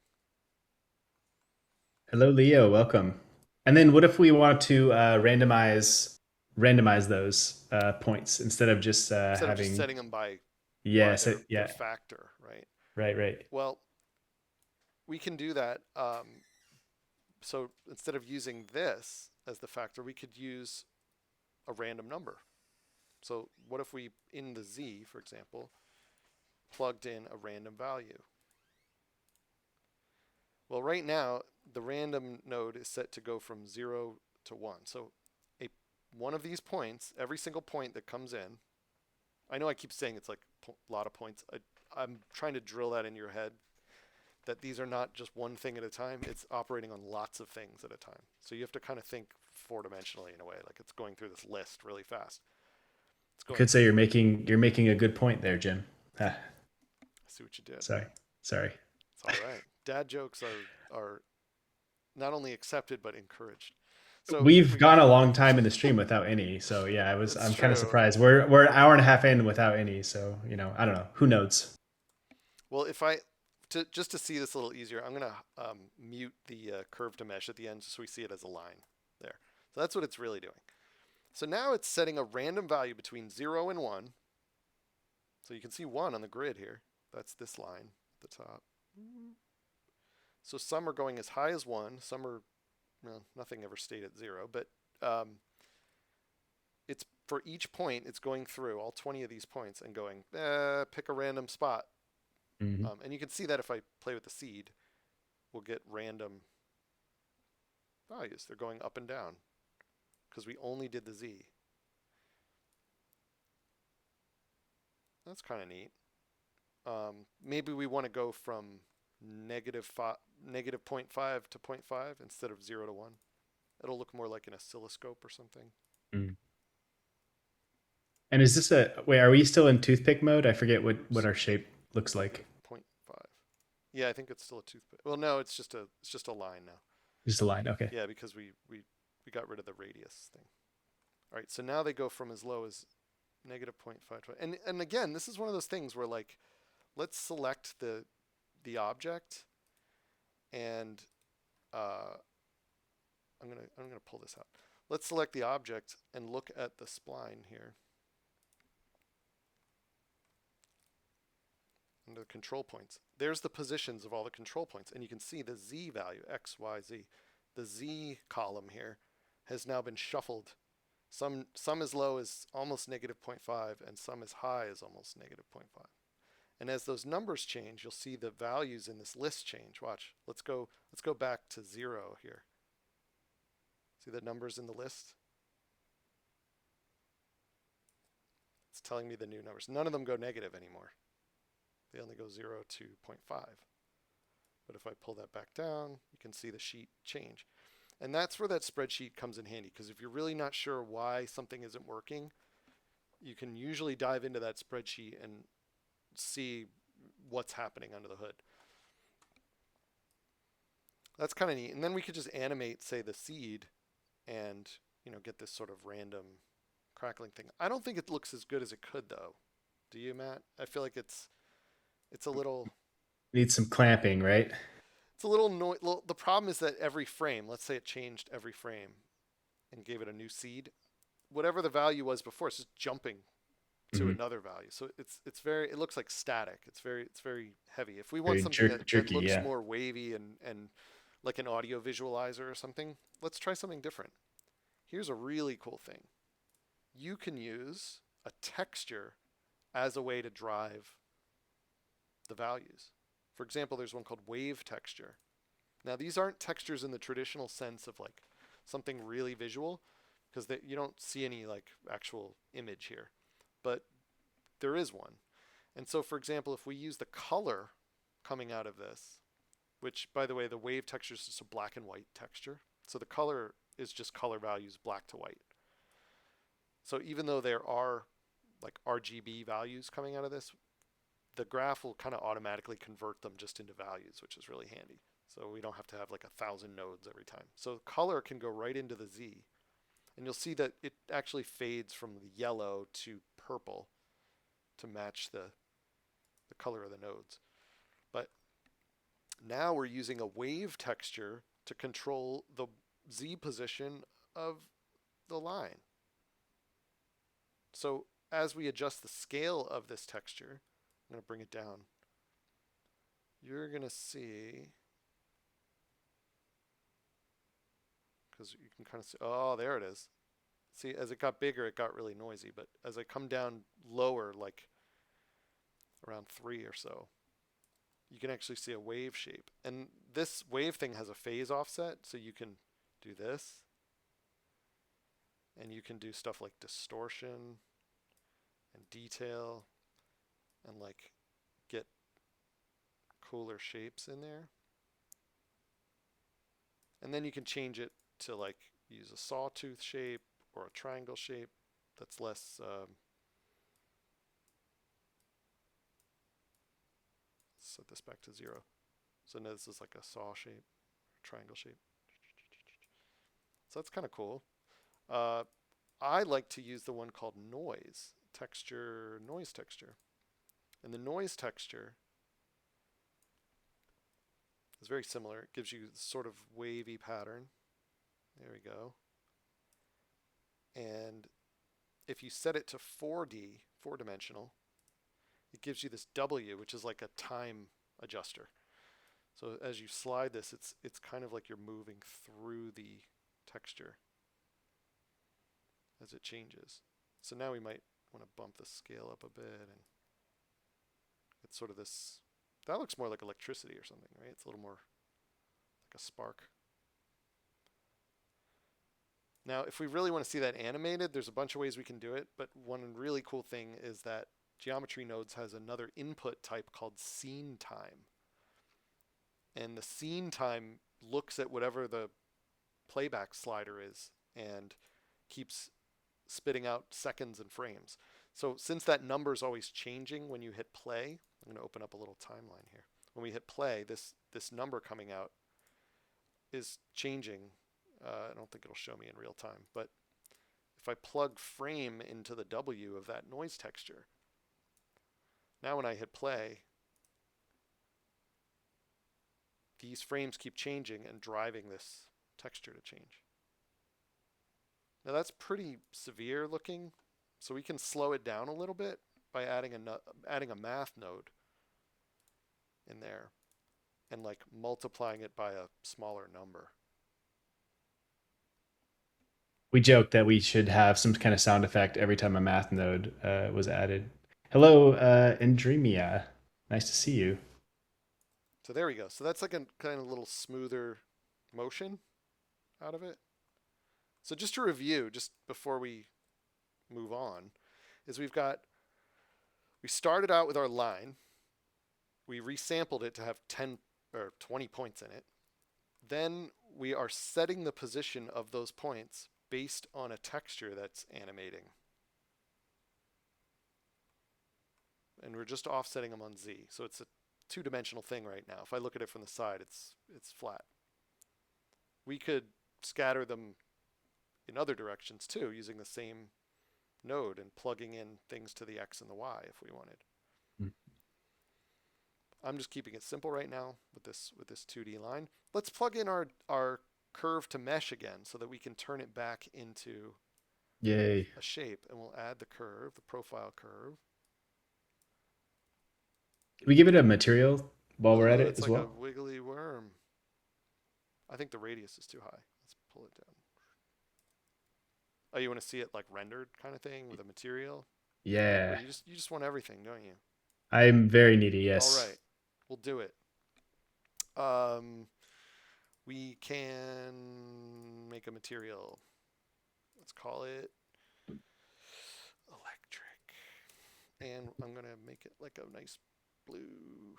Speaker 2: Hello, Leo. Welcome. And then, what if we want to randomize those points instead of just
Speaker 1: Instead of just
Speaker 2: having
Speaker 1: setting them by
Speaker 2: yeah, so,
Speaker 1: their
Speaker 2: yeah,
Speaker 1: factor, right?
Speaker 2: right, right.
Speaker 1: Well, we can do that. So instead of using this, as the factor, we could use a random number. So what if we, in the z, for example, plugged in a random value? Well, right now, the random node is set to go from 0 to 1. So one of these points, every single point that comes in, I know I keep saying it's like a lot of points. I'm trying to drill that in your head, that these are not just one thing at a time. It's operating on lots of things at a time. So you have to kind of think four-dimensionally in a way, like it's going through this list really fast. It's
Speaker 2: You
Speaker 1: going
Speaker 2: could say
Speaker 1: through.
Speaker 2: you're making a good point there, Jim. Ah,
Speaker 1: I see what you did.
Speaker 2: sorry.
Speaker 1: It's all right. Dad jokes are not only accepted but encouraged. So
Speaker 2: We've
Speaker 1: we
Speaker 2: gone a long time in the stream without any, so yeah,
Speaker 1: it's
Speaker 2: I'm kind of
Speaker 1: true.
Speaker 2: surprised. We're an hour and a half in without any, so I don't know. Who knows?
Speaker 1: Well, if I just to see this a little easier, I'm gonna mute the curve to mesh at the end just so we see it as a line there. So that's what it's really doing. So now it's setting a random value between 0 and 1. So you can see 1 on the grid here. That's this line at the top. So some are going as high as 1. Some are, well, nothing ever stayed at 0. But it's for each point, it's going through all 20 of these points and going, pick a random spot.
Speaker 2: Hmm.
Speaker 1: And you can see that if I play with the seed, we'll get random values. They're going up and down because we only did the z. That's kind of neat. Maybe we want to go from negative 0.5 to 0.5 instead of 0 to 1. It'll look more like an oscilloscope or something.
Speaker 2: Mm. And is this wait? Are we still in toothpick mode? I forget what our shape looks like.
Speaker 1: zero point 0.5. Yeah, I think it's still a toothpick. Well, no, it's just a line now.
Speaker 2: Just a line. Okay.
Speaker 1: Yeah, because we got rid of the radius thing. All right, so now they go from as low as negative 0.5. And again, this is one of those things where like, let's select the object, and I'm gonna pull this out. Let's select the object and look at the spline here. And the control points. There's the positions of all the control points, and you can see the z value, x, y, z. The z column here has now been shuffled. Some as low as almost negative 0.5, and some as high as almost negative 0.5. And as those numbers change, you'll see the values in this list change. Watch. Let's go back to 0 here. See the numbers in the list? It's telling me the new numbers. None of them go negative anymore. They only go 0 to 0.5. But if I pull that back down, you can see the sheet change. And that's where that spreadsheet comes in handy, because if you're really not sure why something isn't working, you can usually dive into that spreadsheet and see what's happening under the hood. That's kind of neat. And then we could just animate, say, the seed and get this sort of random crackling thing. I don't think it looks as good as it could, though. Do you, Matt? I feel like it's a little...
Speaker 2: Needs some clamping, right?
Speaker 1: It's a little the problem is that every frame, let's say it changed every frame and gave it a new seed, whatever the value was before, it's just jumping to another value. So it looks like static. It's very heavy. If we want
Speaker 2: Very
Speaker 1: something that
Speaker 2: jerky,
Speaker 1: looks
Speaker 2: yeah.
Speaker 1: more wavy and like an audio visualizer or something, let's try something different. Here's a really cool thing. You can use a texture as a way to drive the values. For example, there's one called wave texture. Now, these aren't textures in the traditional sense of like something really visual, because you don't see any like actual image here, but there is one. And so, for example, if we use the color coming out of this, which, by the way, the wave texture is just a black and white texture. So the color is just color values black to white. So even though there are like RGB values coming out of this, the graph will kind of automatically convert them just into values, which is really handy. So we don't have to have like 1,000 nodes every time. So color can go right into the Z. And you'll see that it actually fades from the yellow to purple to match the color of the nodes. But now we're using a wave texture to control the Z position of the line. So as we adjust the scale of this texture, I'm going to bring it down. You're going to see because you can kind of see. Oh, there it is. See, as it got bigger, it got really noisy. But as I come down lower, like around 3 or so, you can actually see a wave shape. And this wave thing has a phase offset, so you can do this. And you can do stuff like distortion and detail and like get cooler shapes in there. And then you can change it to like use a sawtooth shape or a triangle shape that's less. Set this back to 0. So now this is like a saw shape, triangle shape. So that's kind of cool. Uh, I like to use the one called noise texture, noise texture. And the noise texture is very similar. It gives you sort of wavy pattern. There we go. And if you set it to 4D, 4-dimensional, it gives you this W, which is like a time adjuster. So as you slide this, it's kind of like you're moving through the texture as it changes. So now we might want to bump the scale up a bit, and it's sort of this. That looks more like electricity or something, right? It's a little more like a spark. Now, if we really want to see that animated, there's a bunch of ways we can do it, but one really cool thing is that geometry nodes has another input type called scene time. And the scene time looks at whatever the playback slider is and keeps spitting out seconds and frames. So since that number is always changing when you hit play, I'm going to open up a little timeline here. When we hit play, this number coming out is changing. I don't think it'll show me in real time, but if I plug frame into the W of that noise texture, now when I hit play, these frames keep changing and driving this texture to change. Now that's pretty severe looking, so we can slow it down a little bit by adding a math node in there and like multiplying it by a smaller number.
Speaker 2: We joked that we should have some kind of sound effect every time a math node was added. Hello, Andremia. Nice to see you.
Speaker 1: So there we go. So that's like a kind of little smoother motion out of it. So just to review, just before we move on, is we started out with our line. We resampled it to have 10 or 20 points in it. Then we are setting the position of those points based on a texture that's animating. And we're just offsetting them on Z. So it's a 2-dimensional thing right now. If I look at it from the side, it's flat. We could scatter them in other directions too, using the same node and plugging in things to the X and the Y if we wanted. I'm just keeping it simple right now with this 2D line. Let's plug in our curve to mesh again so that we can turn it back into
Speaker 2: Yay.
Speaker 1: a shape. And we'll add the curve, the profile curve.
Speaker 2: Can we give it a material while we're at
Speaker 1: Ooh,
Speaker 2: it
Speaker 1: it's
Speaker 2: as
Speaker 1: like a
Speaker 2: well?
Speaker 1: wiggly worm. I think the radius is too high. Let's pull it down. Oh, you want to see it like rendered kind of thing with a material? Or
Speaker 2: Yeah.
Speaker 1: you just want everything, don't you?
Speaker 2: I'm very needy,
Speaker 1: All
Speaker 2: yes.
Speaker 1: right, we'll do it. Um, we can make a material. Let's call it electric. And I'm going to make it like a nice blue,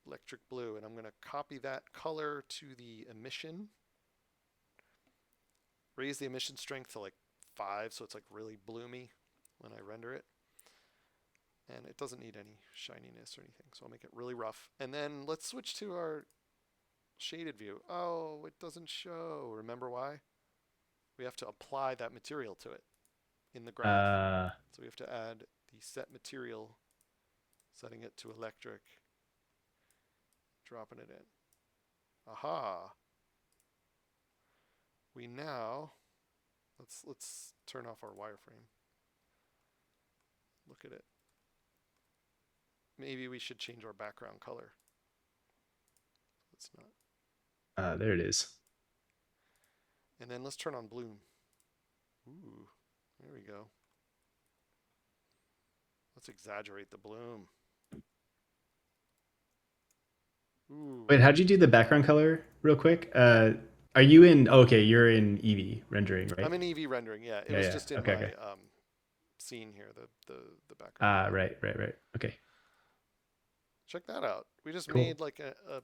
Speaker 1: electric blue. And I'm going to copy that color to the emission. Raise the emission strength to like 5, so it's like really bloomy when I render it. And it doesn't need any shininess or anything, so I'll make it really rough. And then let's switch to our shaded view. Oh, it doesn't show. Remember why? We have to apply that material to it in the graph.
Speaker 2: Uh,
Speaker 1: So we have to add the set material, setting it to electric, dropping it in. Aha. We now, let's turn off our wireframe. Look at it. Maybe we should change our background color. It's not.
Speaker 2: there it is.
Speaker 1: And then let's turn on bloom. Ooh, there we go. Let's exaggerate the bloom. Ooh.
Speaker 2: Wait, how'd you do the background color real quick? Are you in, oh, okay, you're in Eevee rendering, right?
Speaker 1: I'm in Eevee rendering, yeah. It
Speaker 2: Yeah,
Speaker 1: was
Speaker 2: yeah.
Speaker 1: just in
Speaker 2: Okay,
Speaker 1: my
Speaker 2: okay.
Speaker 1: scene here, the background
Speaker 2: Ah,
Speaker 1: color.
Speaker 2: right, right, right. Okay,
Speaker 1: Check that out. We just
Speaker 2: cool.
Speaker 1: made like a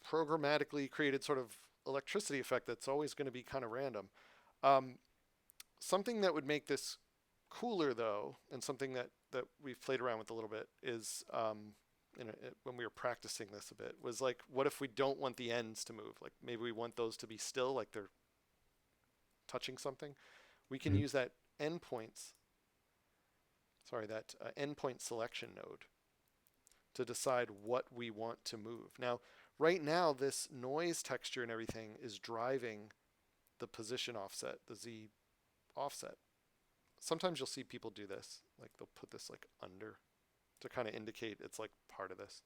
Speaker 1: programmatically created sort of electricity effect that's always going to be kind of random. Um, Something that would make this cooler, though, and something that we've played around with a little bit is when we were practicing this a bit was like, what if we don't want the ends to move? Like maybe we want those to be still, like they're touching something. We can
Speaker 2: Mhm.
Speaker 1: use that endpoints, sorry, that endpoint selection node to decide what we want to move. Now, right now, this noise texture and everything is driving the position offset, the Z offset. Sometimes you'll see people do this, like they'll put this like under to kind of indicate it's like part of this,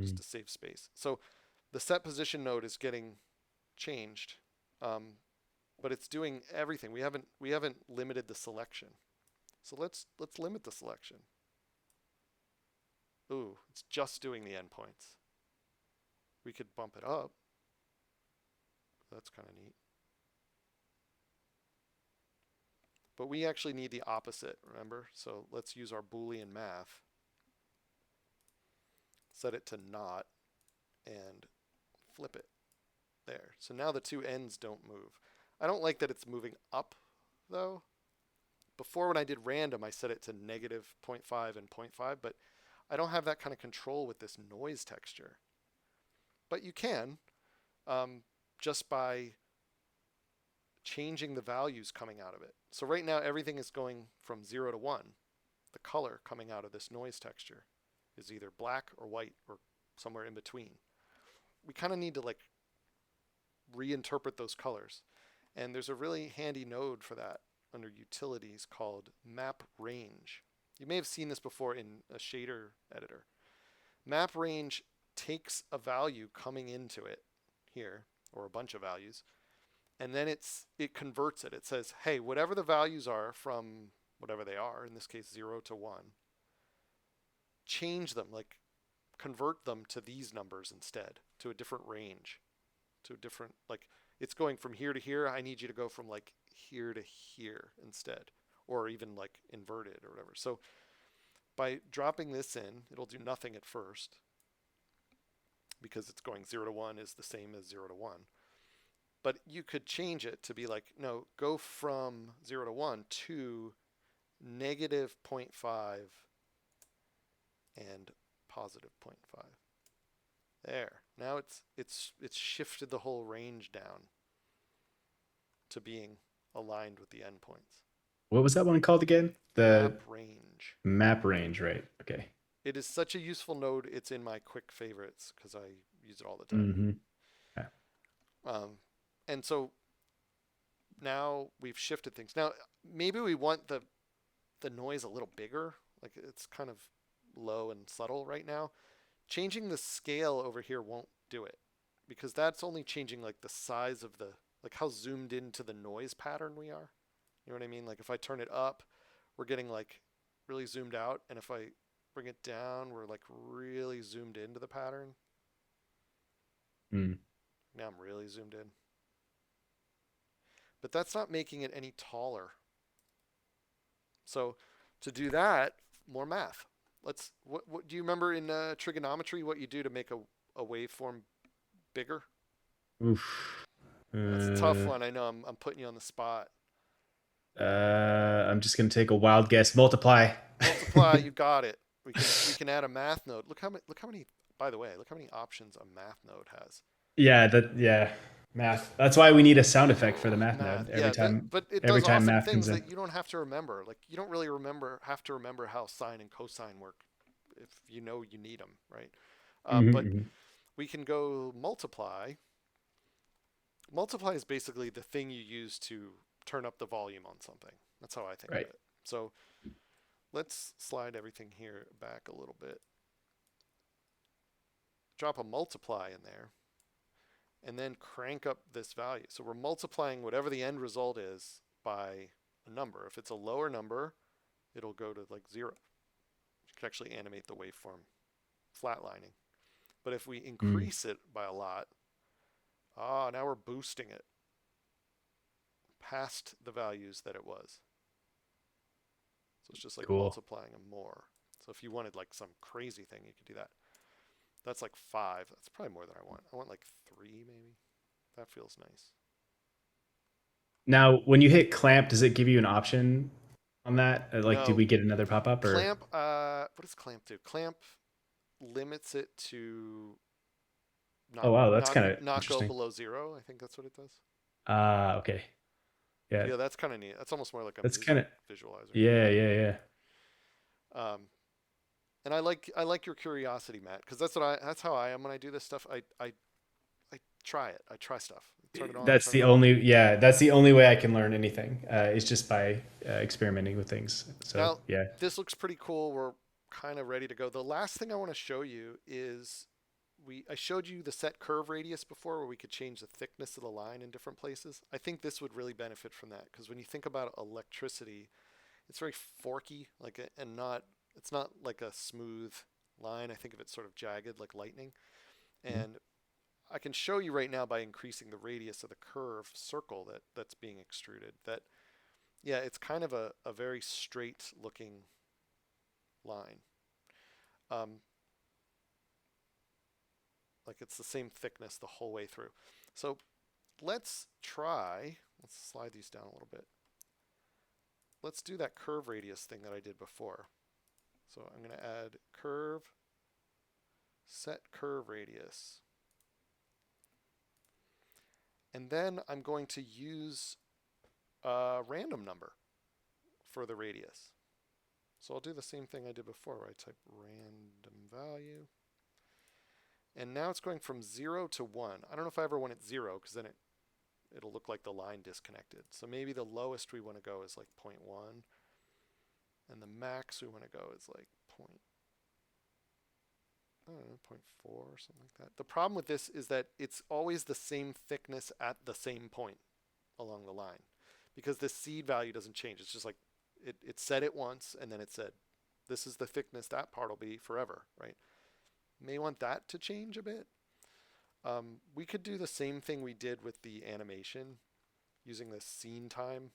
Speaker 1: just
Speaker 2: Mm.
Speaker 1: to save space. So the set position node is getting changed, um, but it's doing everything. We haven't limited the selection. So let's limit the selection. Ooh, it's just doing the endpoints. We could bump it up. That's kind of neat. But we actually need the opposite, remember? So let's use our Boolean math, set it to not, and flip it. There. So now the two ends don't move. I don't like that it's moving up, though. Before when I did random, I set it to negative zero point 0.5 and zero point 0.5, but I don't have that kind of control with this noise texture. But you can, um, just by changing the values coming out of it. So right now everything is going from 0 to 1. The color coming out of this noise texture is either black or white or somewhere in between. We kind of need to like reinterpret those colors. And there's a really handy node for that under utilities called map range. You may have seen this before in a shader editor. Map range takes a value coming into it here, or a bunch of values, and then it converts it. It says, hey, whatever the values are from whatever they are, in this case 0 to 1, change them, like convert them to these numbers instead, to a different range, to a different, like it's going from here to here. I need you to go from like here to here instead, or even like inverted or whatever. So by dropping this in, it'll do nothing at first because it's going 0 to 1 is the same as 0 to 1. But you could change it to be like, no, go from 0 to 1 to negative zero point 0.5 and positive zero point 0.5. There. Now it's shifted the whole range down to being aligned with the endpoints.
Speaker 2: What was that one called again? The
Speaker 1: Map range.
Speaker 2: map range, right? Okay.
Speaker 1: It is such a useful node. It's in my quick favorites because I use it all the time.
Speaker 2: Mm-hmm. Yeah.
Speaker 1: Um, and so now we've shifted things. Now maybe we want the noise a little bigger. Like it's kind of low and subtle right now. Changing the scale over here won't do it because that's only changing like the size of the, like how zoomed into the noise pattern we are. You know what I mean? Like if I turn it up, we're getting like really zoomed out. And if I bring it down, we're like really zoomed into the pattern.
Speaker 2: Mm.
Speaker 1: Now I'm really zoomed in. But that's not making it any taller. So to do that, more math. What do you remember in trigonometry what you do to make a waveform bigger?
Speaker 2: Oof.
Speaker 1: That's a tough one. I know I'm putting you on the spot.
Speaker 2: I'm just gonna take a wild guess. Multiply.
Speaker 1: Multiply, you got it. We can add a math node. Look how many by the way, look how many options a math node has.
Speaker 2: Yeah, math. That's why we need a sound effect for the math
Speaker 1: Math.
Speaker 2: node
Speaker 1: Yeah, but it
Speaker 2: every
Speaker 1: does
Speaker 2: time
Speaker 1: awesome
Speaker 2: math comes
Speaker 1: things
Speaker 2: in.
Speaker 1: that you don't have to remember. Like you don't really have to remember how sine and cosine work if you know you need them, right? But
Speaker 2: Mm-hmm.
Speaker 1: we can go multiply. Multiply is basically the thing you use to turn up the volume on something. That's how I think of
Speaker 2: Right.
Speaker 1: it. So let's slide everything here back a little bit. Drop a multiply in there. and then crank up this value. So we're multiplying whatever the end result is by a number. If it's a lower number, it'll go to like 0. You can actually animate the waveform flatlining. But if we
Speaker 2: Mm,
Speaker 1: increase it by a lot, now we're boosting it past the values that it was. So it's just like
Speaker 2: cool.
Speaker 1: multiplying them more. So if you wanted like some crazy thing, you could do that. That's like 5. That's probably more than I want. I want like 3 maybe. That feels nice.
Speaker 2: Now, when you hit clamp, does it give you an option on that? Like, do
Speaker 1: No,
Speaker 2: we get another pop up or?
Speaker 1: clamp. What does clamp do? Clamp limits it to
Speaker 2: Oh,
Speaker 1: not
Speaker 2: wow, that's
Speaker 1: not
Speaker 2: kind of
Speaker 1: not go
Speaker 2: interesting.
Speaker 1: below 0. I think that's what it does.
Speaker 2: Okay. Yeah,
Speaker 1: Yeah, that's kind of neat. That's almost more like a
Speaker 2: that's kind
Speaker 1: music
Speaker 2: of,
Speaker 1: visualizer.
Speaker 2: yeah, yeah, yeah.
Speaker 1: Um, and I like your curiosity, Matt, because that's how I am when I do this stuff. I try it. I try stuff. Turn it on.
Speaker 2: That's
Speaker 1: Turn it
Speaker 2: the
Speaker 1: off.
Speaker 2: only, yeah, that's the only way I can learn anything. Is just by experimenting with things. So,
Speaker 1: Now
Speaker 2: yeah.
Speaker 1: this looks pretty cool. We're kind of ready to go. The last thing I want to show you is I showed you the set curve radius before where we could change the thickness of the line in different places. I think this would really benefit from that because when you think about electricity, it's very forky, and not it's not like a smooth line. I think of it sort of jagged like lightning.
Speaker 2: Mhm.
Speaker 1: And I can show you right now by increasing the radius of the curve circle that's being extruded that yeah, it's kind of a very straight looking line. Um, like it's the same thickness the whole way through. So let's slide these down a little bit. Let's do that curve radius thing that I did before. So I'm going to add curve, set curve radius. And then I'm going to use a random number for the radius. So I'll do the same thing I did before where I type random value. And now it's going from 0 to 1. I don't know if I ever want it 0 because then it'll look like the line disconnected. So maybe the lowest we want to go is like 0.1 and the max we want to go is like I don't know, zero point 0.4 or something like that. The problem with this is that it's always the same thickness at the same point along the line because the seed value doesn't change. It's just like it said it once and then it said this is the thickness that part will be forever, right? May want that to change a bit. We could do the same thing we did with the animation using the scene time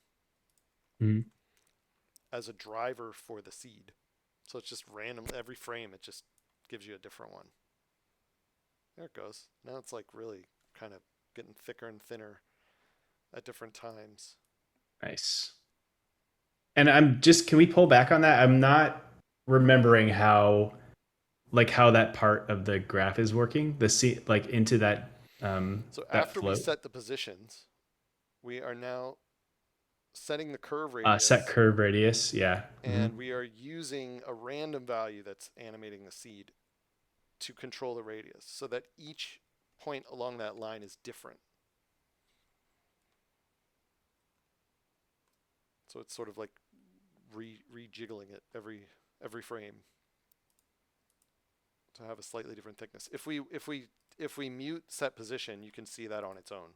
Speaker 2: Mhm.
Speaker 1: as a driver for the seed. So it's just random. Every frame, it just gives you a different one. There it goes. Now it's like really kind of getting thicker and thinner at different times.
Speaker 2: Nice. And can we pull back on that? I'm not remembering how that part of the graph is working. Like into
Speaker 1: So
Speaker 2: that
Speaker 1: after we
Speaker 2: float.
Speaker 1: set the positions, we are now setting the curve
Speaker 2: Set
Speaker 1: radius
Speaker 2: curve radius. Yeah.
Speaker 1: and we are using a random value that's animating the seed to control the radius so that each point along that line is different. So it's sort of like rejiggling it every frame to have a slightly different thickness. If we mute set position, you can see that on its own.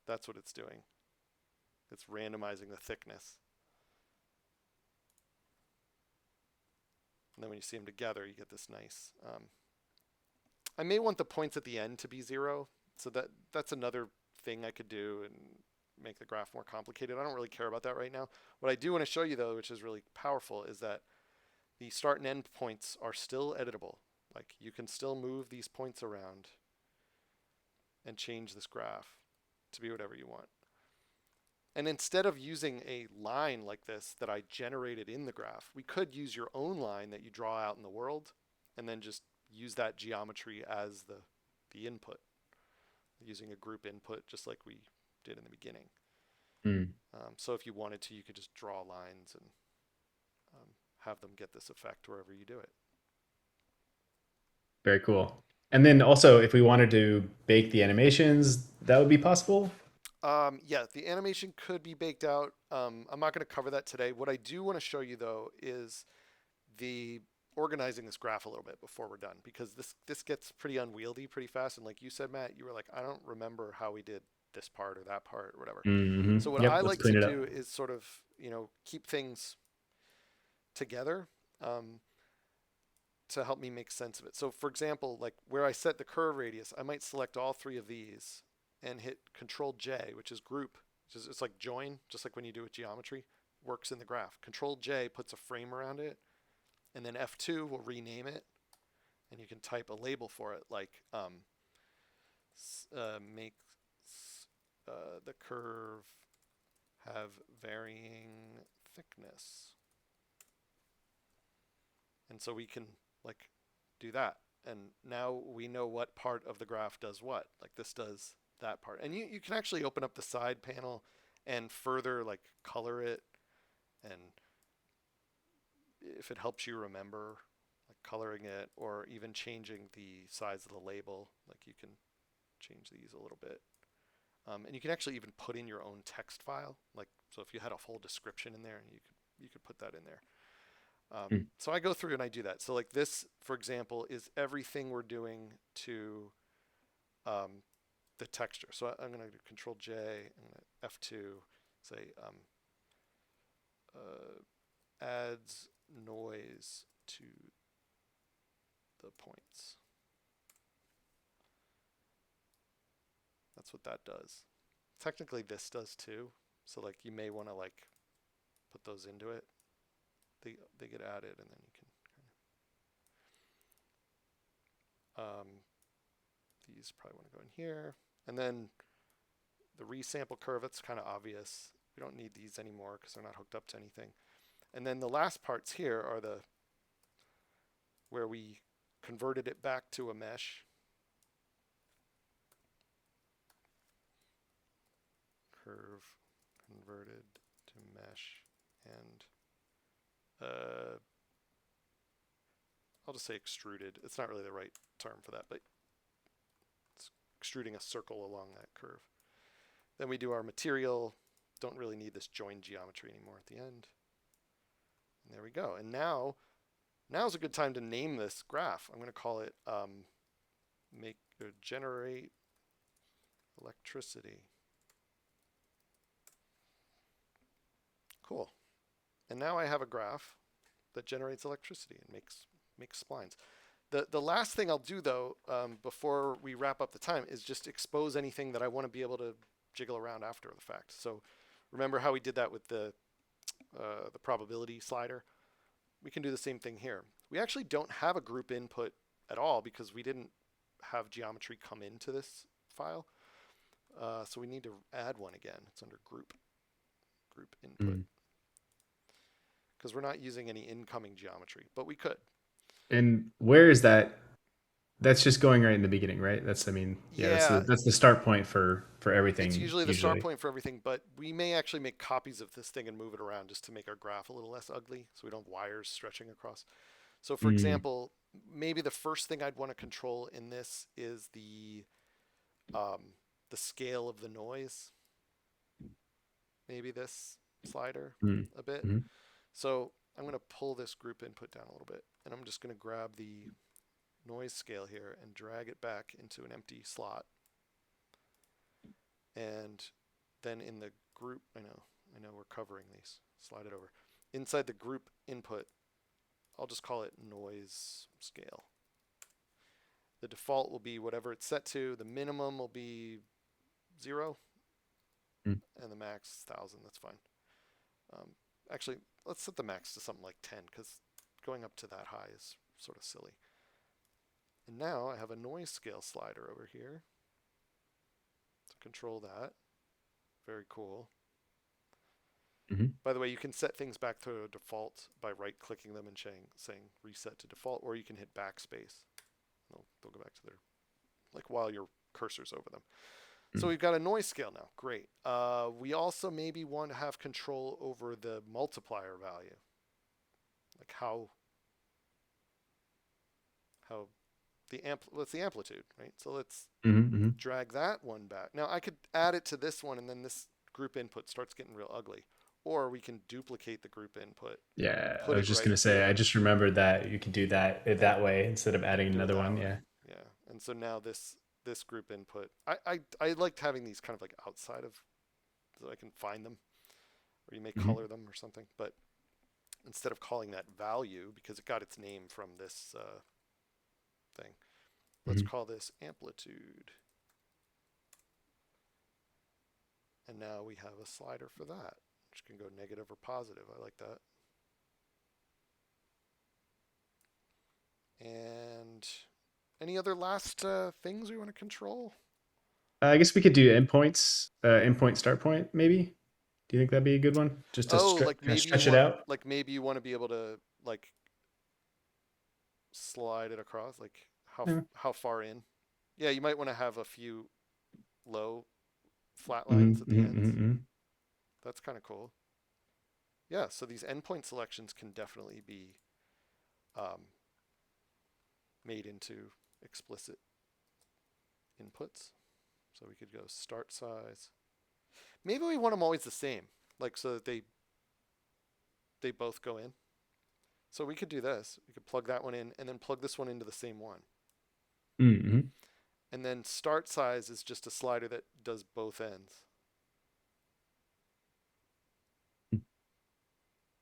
Speaker 1: That's what it's doing. It's randomizing the thickness. And then when you see them together, you get this nice. I may want the points at the end to be 0, so that's another thing I could do and make the graph more complicated. I don't really care about that right now. What I do want to show you though, which is really powerful, is that the start and end points are still editable. Like you can still move these points around and change this graph to be whatever you want. And instead of using a line like this that I generated in the graph, we could use your own line that you draw out in the world and then just use that geometry as the input, using a group input just like we did in the beginning.
Speaker 2: Mm-hmm.
Speaker 1: So if you wanted to, you could just draw lines and have them get this effect wherever you do it.
Speaker 2: Very cool. And then also, if we wanted to bake the animations, that would be possible.
Speaker 1: Yeah, the animation could be baked out. I'm not going to cover that today. What I do want to show you though is the organizing this graph a little bit before we're done, because this gets pretty unwieldy pretty fast. And like you said, Matt, you were like, I don't remember how we did this part or that part or whatever. So what I
Speaker 2: Yep. Let's
Speaker 1: like to
Speaker 2: clean it
Speaker 1: do
Speaker 2: up.
Speaker 1: is sort of, keep things together, to help me make sense of it. So for example, like where I set the curve radius, I might select all three of these and hit Control J, which is group. It's like join, just like when you do with geometry, works in the graph. Control J puts a frame around it, and then F2 will rename it, and you can type a label for it, like make the curve have varying thickness. And so we can like do that. And now we know what part of the graph does what. Like this does that part. And you can actually open up the side panel and further like color it, and if it helps you remember, like coloring it or even changing the size of the label, like you can change these a little bit. And you can actually even put in your own text file. Like, so if you had a whole description in there, you could put that in there.
Speaker 2: Mm.
Speaker 1: So I go through and I do that. So like this, for example, is everything we're doing to um, the texture. So I'm going to do Control J and F2, say adds noise to the points. That's what that does. Technically this does too. So like you may want to like put those into it. They get added, and then you can these probably want to go in here. And then the resample curve, that's kind of obvious. We don't need these anymore because they're not hooked up to anything. And then the last parts here are the where we converted it back to a mesh. Curve converted to mesh, and I'll just say extruded. It's not really the right term for that, but it's extruding a circle along that curve. Then we do our material. Don't really need this join geometry anymore at the end. And there we go. And now's a good time to name this graph. I'm going to call it make or generate electricity. Cool. And now I have a graph that generates electricity and makes splines. The last thing I'll do though, before we wrap up the time, is just expose anything that I want to be able to jiggle around after the fact. So remember how we did that with the probability slider? We can do the same thing here. We actually don't have a group input at all because we didn't have geometry come into this file. So we need to add one again. It's under group input,
Speaker 2: Mm.
Speaker 1: because we're not using any incoming geometry, but we could.
Speaker 2: And where is that? That's just going right in the beginning, right? That's, I mean, yeah,
Speaker 1: Yeah,
Speaker 2: that's the start point for
Speaker 1: it's
Speaker 2: everything
Speaker 1: usually the start
Speaker 2: usually.
Speaker 1: point for everything, but we may actually make copies of this thing and move it around just to make our graph a little less ugly so we don't have wires stretching across. So for
Speaker 2: Mm.
Speaker 1: example, maybe the first thing I'd want to control in this is the scale of the noise. Maybe this slider
Speaker 2: Mm.
Speaker 1: a bit.
Speaker 2: Mm.
Speaker 1: So I'm going to pull this group input down a little bit, and I'm just going to grab the noise scale here and drag it back into an empty slot. And then in the group, I know we're covering these, slide it over. Inside the group input, I'll just call it noise scale. The default will be whatever it's set to. The minimum will be 0,
Speaker 2: Mm.
Speaker 1: and the max 1,000. That's fine. Actually, let's set the max to something like 10, because going up to that high is sort of silly. And now I have a noise scale slider over here to control that. Very cool.
Speaker 2: Mhm.
Speaker 1: By the way, you can set things back to a default by right-clicking them and saying reset to default, or you can hit backspace. They'll go back to their, like while your cursor's over them. So
Speaker 2: Mm.
Speaker 1: we've got a noise scale now. Great. We also maybe want to have control over the multiplier value, like how what's the amplitude, right? So let's
Speaker 2: Mhm. Mhm.
Speaker 1: drag that one back. Now I could add it to this one, and then this group input starts getting real ugly. or we can duplicate the group input,
Speaker 2: Yeah, I
Speaker 1: put
Speaker 2: was
Speaker 1: it
Speaker 2: just
Speaker 1: right
Speaker 2: gonna say, I
Speaker 1: here,
Speaker 2: just remembered that you could do
Speaker 1: and
Speaker 2: that way instead of adding
Speaker 1: do it
Speaker 2: another
Speaker 1: that
Speaker 2: one.
Speaker 1: way.
Speaker 2: Yeah.
Speaker 1: Yeah. And so now this group input, I liked having these kind of like outside of, so I can find them, or you may
Speaker 2: Hmm.
Speaker 1: color them or something. But instead of calling that value, because it got its name from this thing, let's
Speaker 2: Hmm.
Speaker 1: call this amplitude. And now we have a slider for that, which can go negative or positive. I like that. And any other last things we want to control?
Speaker 2: I guess we could do endpoints, endpoint start point, maybe. Do you think that'd be a good one? Just to
Speaker 1: Oh,
Speaker 2: kind of stretch it out.
Speaker 1: like maybe you want to be able to like slide it across, like
Speaker 2: Yeah.
Speaker 1: how far in. Yeah, you might want to have a few low flat lines at
Speaker 2: Mm-hmm,
Speaker 1: the
Speaker 2: mm-hmm,
Speaker 1: ends.
Speaker 2: mm-hmm.
Speaker 1: That's kind of cool. Yeah, so these endpoint selections can definitely be um, made into explicit inputs. So we could go start size. Maybe we want them always the same, like so that they both go in. So we could do this. We could plug that one in and then plug this one into the same one.
Speaker 2: Mm-hmm.
Speaker 1: And then start size is just a slider that does both ends.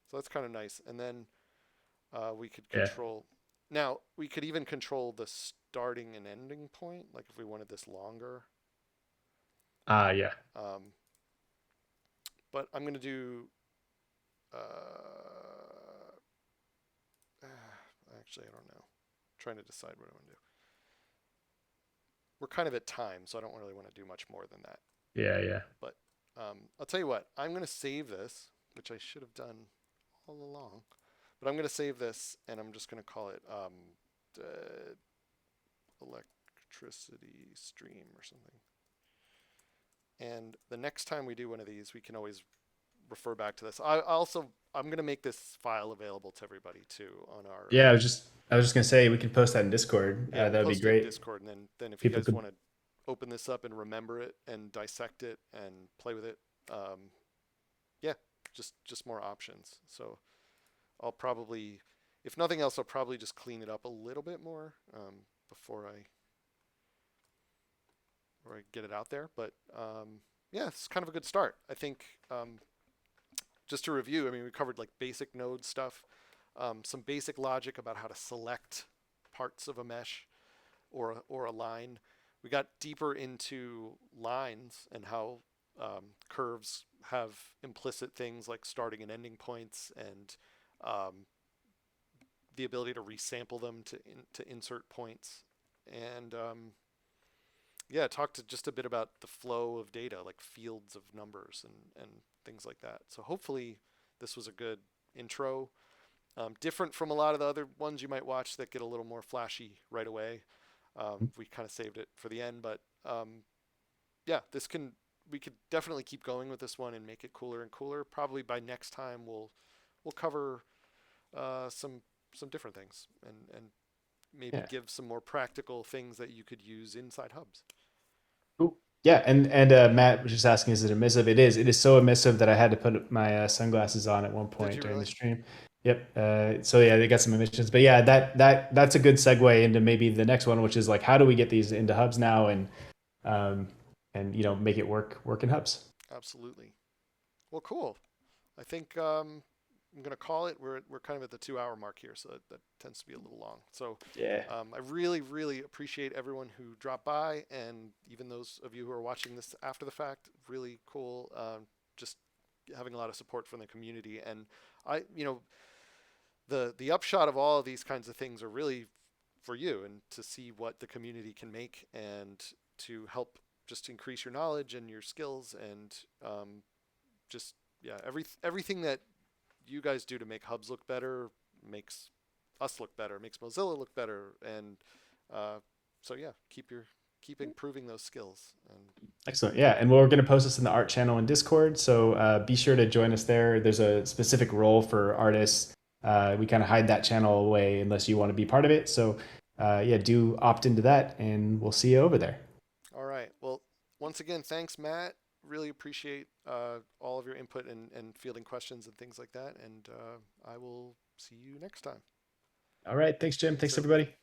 Speaker 1: So that's kind of nice. And then we could
Speaker 2: Yeah.
Speaker 1: control. Now we could even control the starting and ending point. Like if we wanted this longer.
Speaker 2: Ah, yeah.
Speaker 1: Um, but I'm gonna do. Uh, actually, I don't know. I'm trying to decide what I want to do. We're kind of at time, so I don't really want to do much more than that.
Speaker 2: Yeah, yeah.
Speaker 1: But I'll tell you what. I'm gonna save this, which I should have done all along. But I'm gonna save this, and I'm just gonna call it uh, electricity stream or something. And the next time we do one of these, we can always refer back to this. I'm going to make this file available to everybody too on our
Speaker 2: Yeah, I was just gonna say we could post that in Discord.
Speaker 1: yeah, we'll
Speaker 2: That would be
Speaker 1: post it in
Speaker 2: great.
Speaker 1: Discord, and then if you
Speaker 2: People
Speaker 1: guys
Speaker 2: could.
Speaker 1: want to open this up and remember it and dissect it and play with it, yeah, just more options. So I'll probably, if nothing else, I'll probably just clean it up a little bit more before I get it out there. But yeah, it's kind of a good start. I think just to review, I mean, we covered like basic node stuff, some basic logic about how to select parts of a mesh or a line. We got deeper into lines and how curves have implicit things like starting and ending points and um, the ability to resample them to insert points. And yeah, talked just a bit about the flow of data, like fields of numbers and things like that. So hopefully this was a good intro. Different from a lot of the other ones you might watch that get a little more flashy right away. We kind of saved it for the end, but yeah, we could definitely keep going with this one and make it cooler and cooler. Probably by next time we'll cover some different things and maybe
Speaker 2: Yeah.
Speaker 1: give some more practical things that you could use inside hubs.
Speaker 2: Cool. Yeah, and Matt was just asking, is it emissive? It is. It is so emissive that I had to put my sunglasses on at one
Speaker 1: Did
Speaker 2: point
Speaker 1: you
Speaker 2: during the
Speaker 1: really?
Speaker 2: stream. Yep. So yeah, they got some emissions, but yeah, that's a good segue into maybe the next one, which is like, how do we get these into hubs now um, and make it work in hubs?
Speaker 1: Absolutely. Well, cool. I think I'm going to call it. We're kind of at the 2 hour mark here, so that tends to be a little long. So
Speaker 2: Yeah.
Speaker 1: I really appreciate everyone who dropped by, and even those of you who are watching this after the fact. Really cool. Just having a lot of support from the community, and the upshot of all of these kinds of things are really for you and to see what the community can make and to help just increase your knowledge and your skills and just yeah everything that you guys do to make hubs look better makes us look better, makes Mozilla look better, and uh, so yeah, keep improving those skills. And
Speaker 2: Excellent. Yeah. And we're going to post this in the art channel in Discord. So be sure to join us there. There's a specific role for artists. We kind of hide that channel away unless you want to be part of it. So yeah, do opt into that and we'll see you over there.
Speaker 1: all right, well, once again, thanks, Matt. really appreciate all of your input and fielding questions and things like that. And I will see you next time.
Speaker 2: All right. Thanks, Jim.
Speaker 1: Thanks,
Speaker 2: Thanks,
Speaker 1: everybody.
Speaker 2: everybody.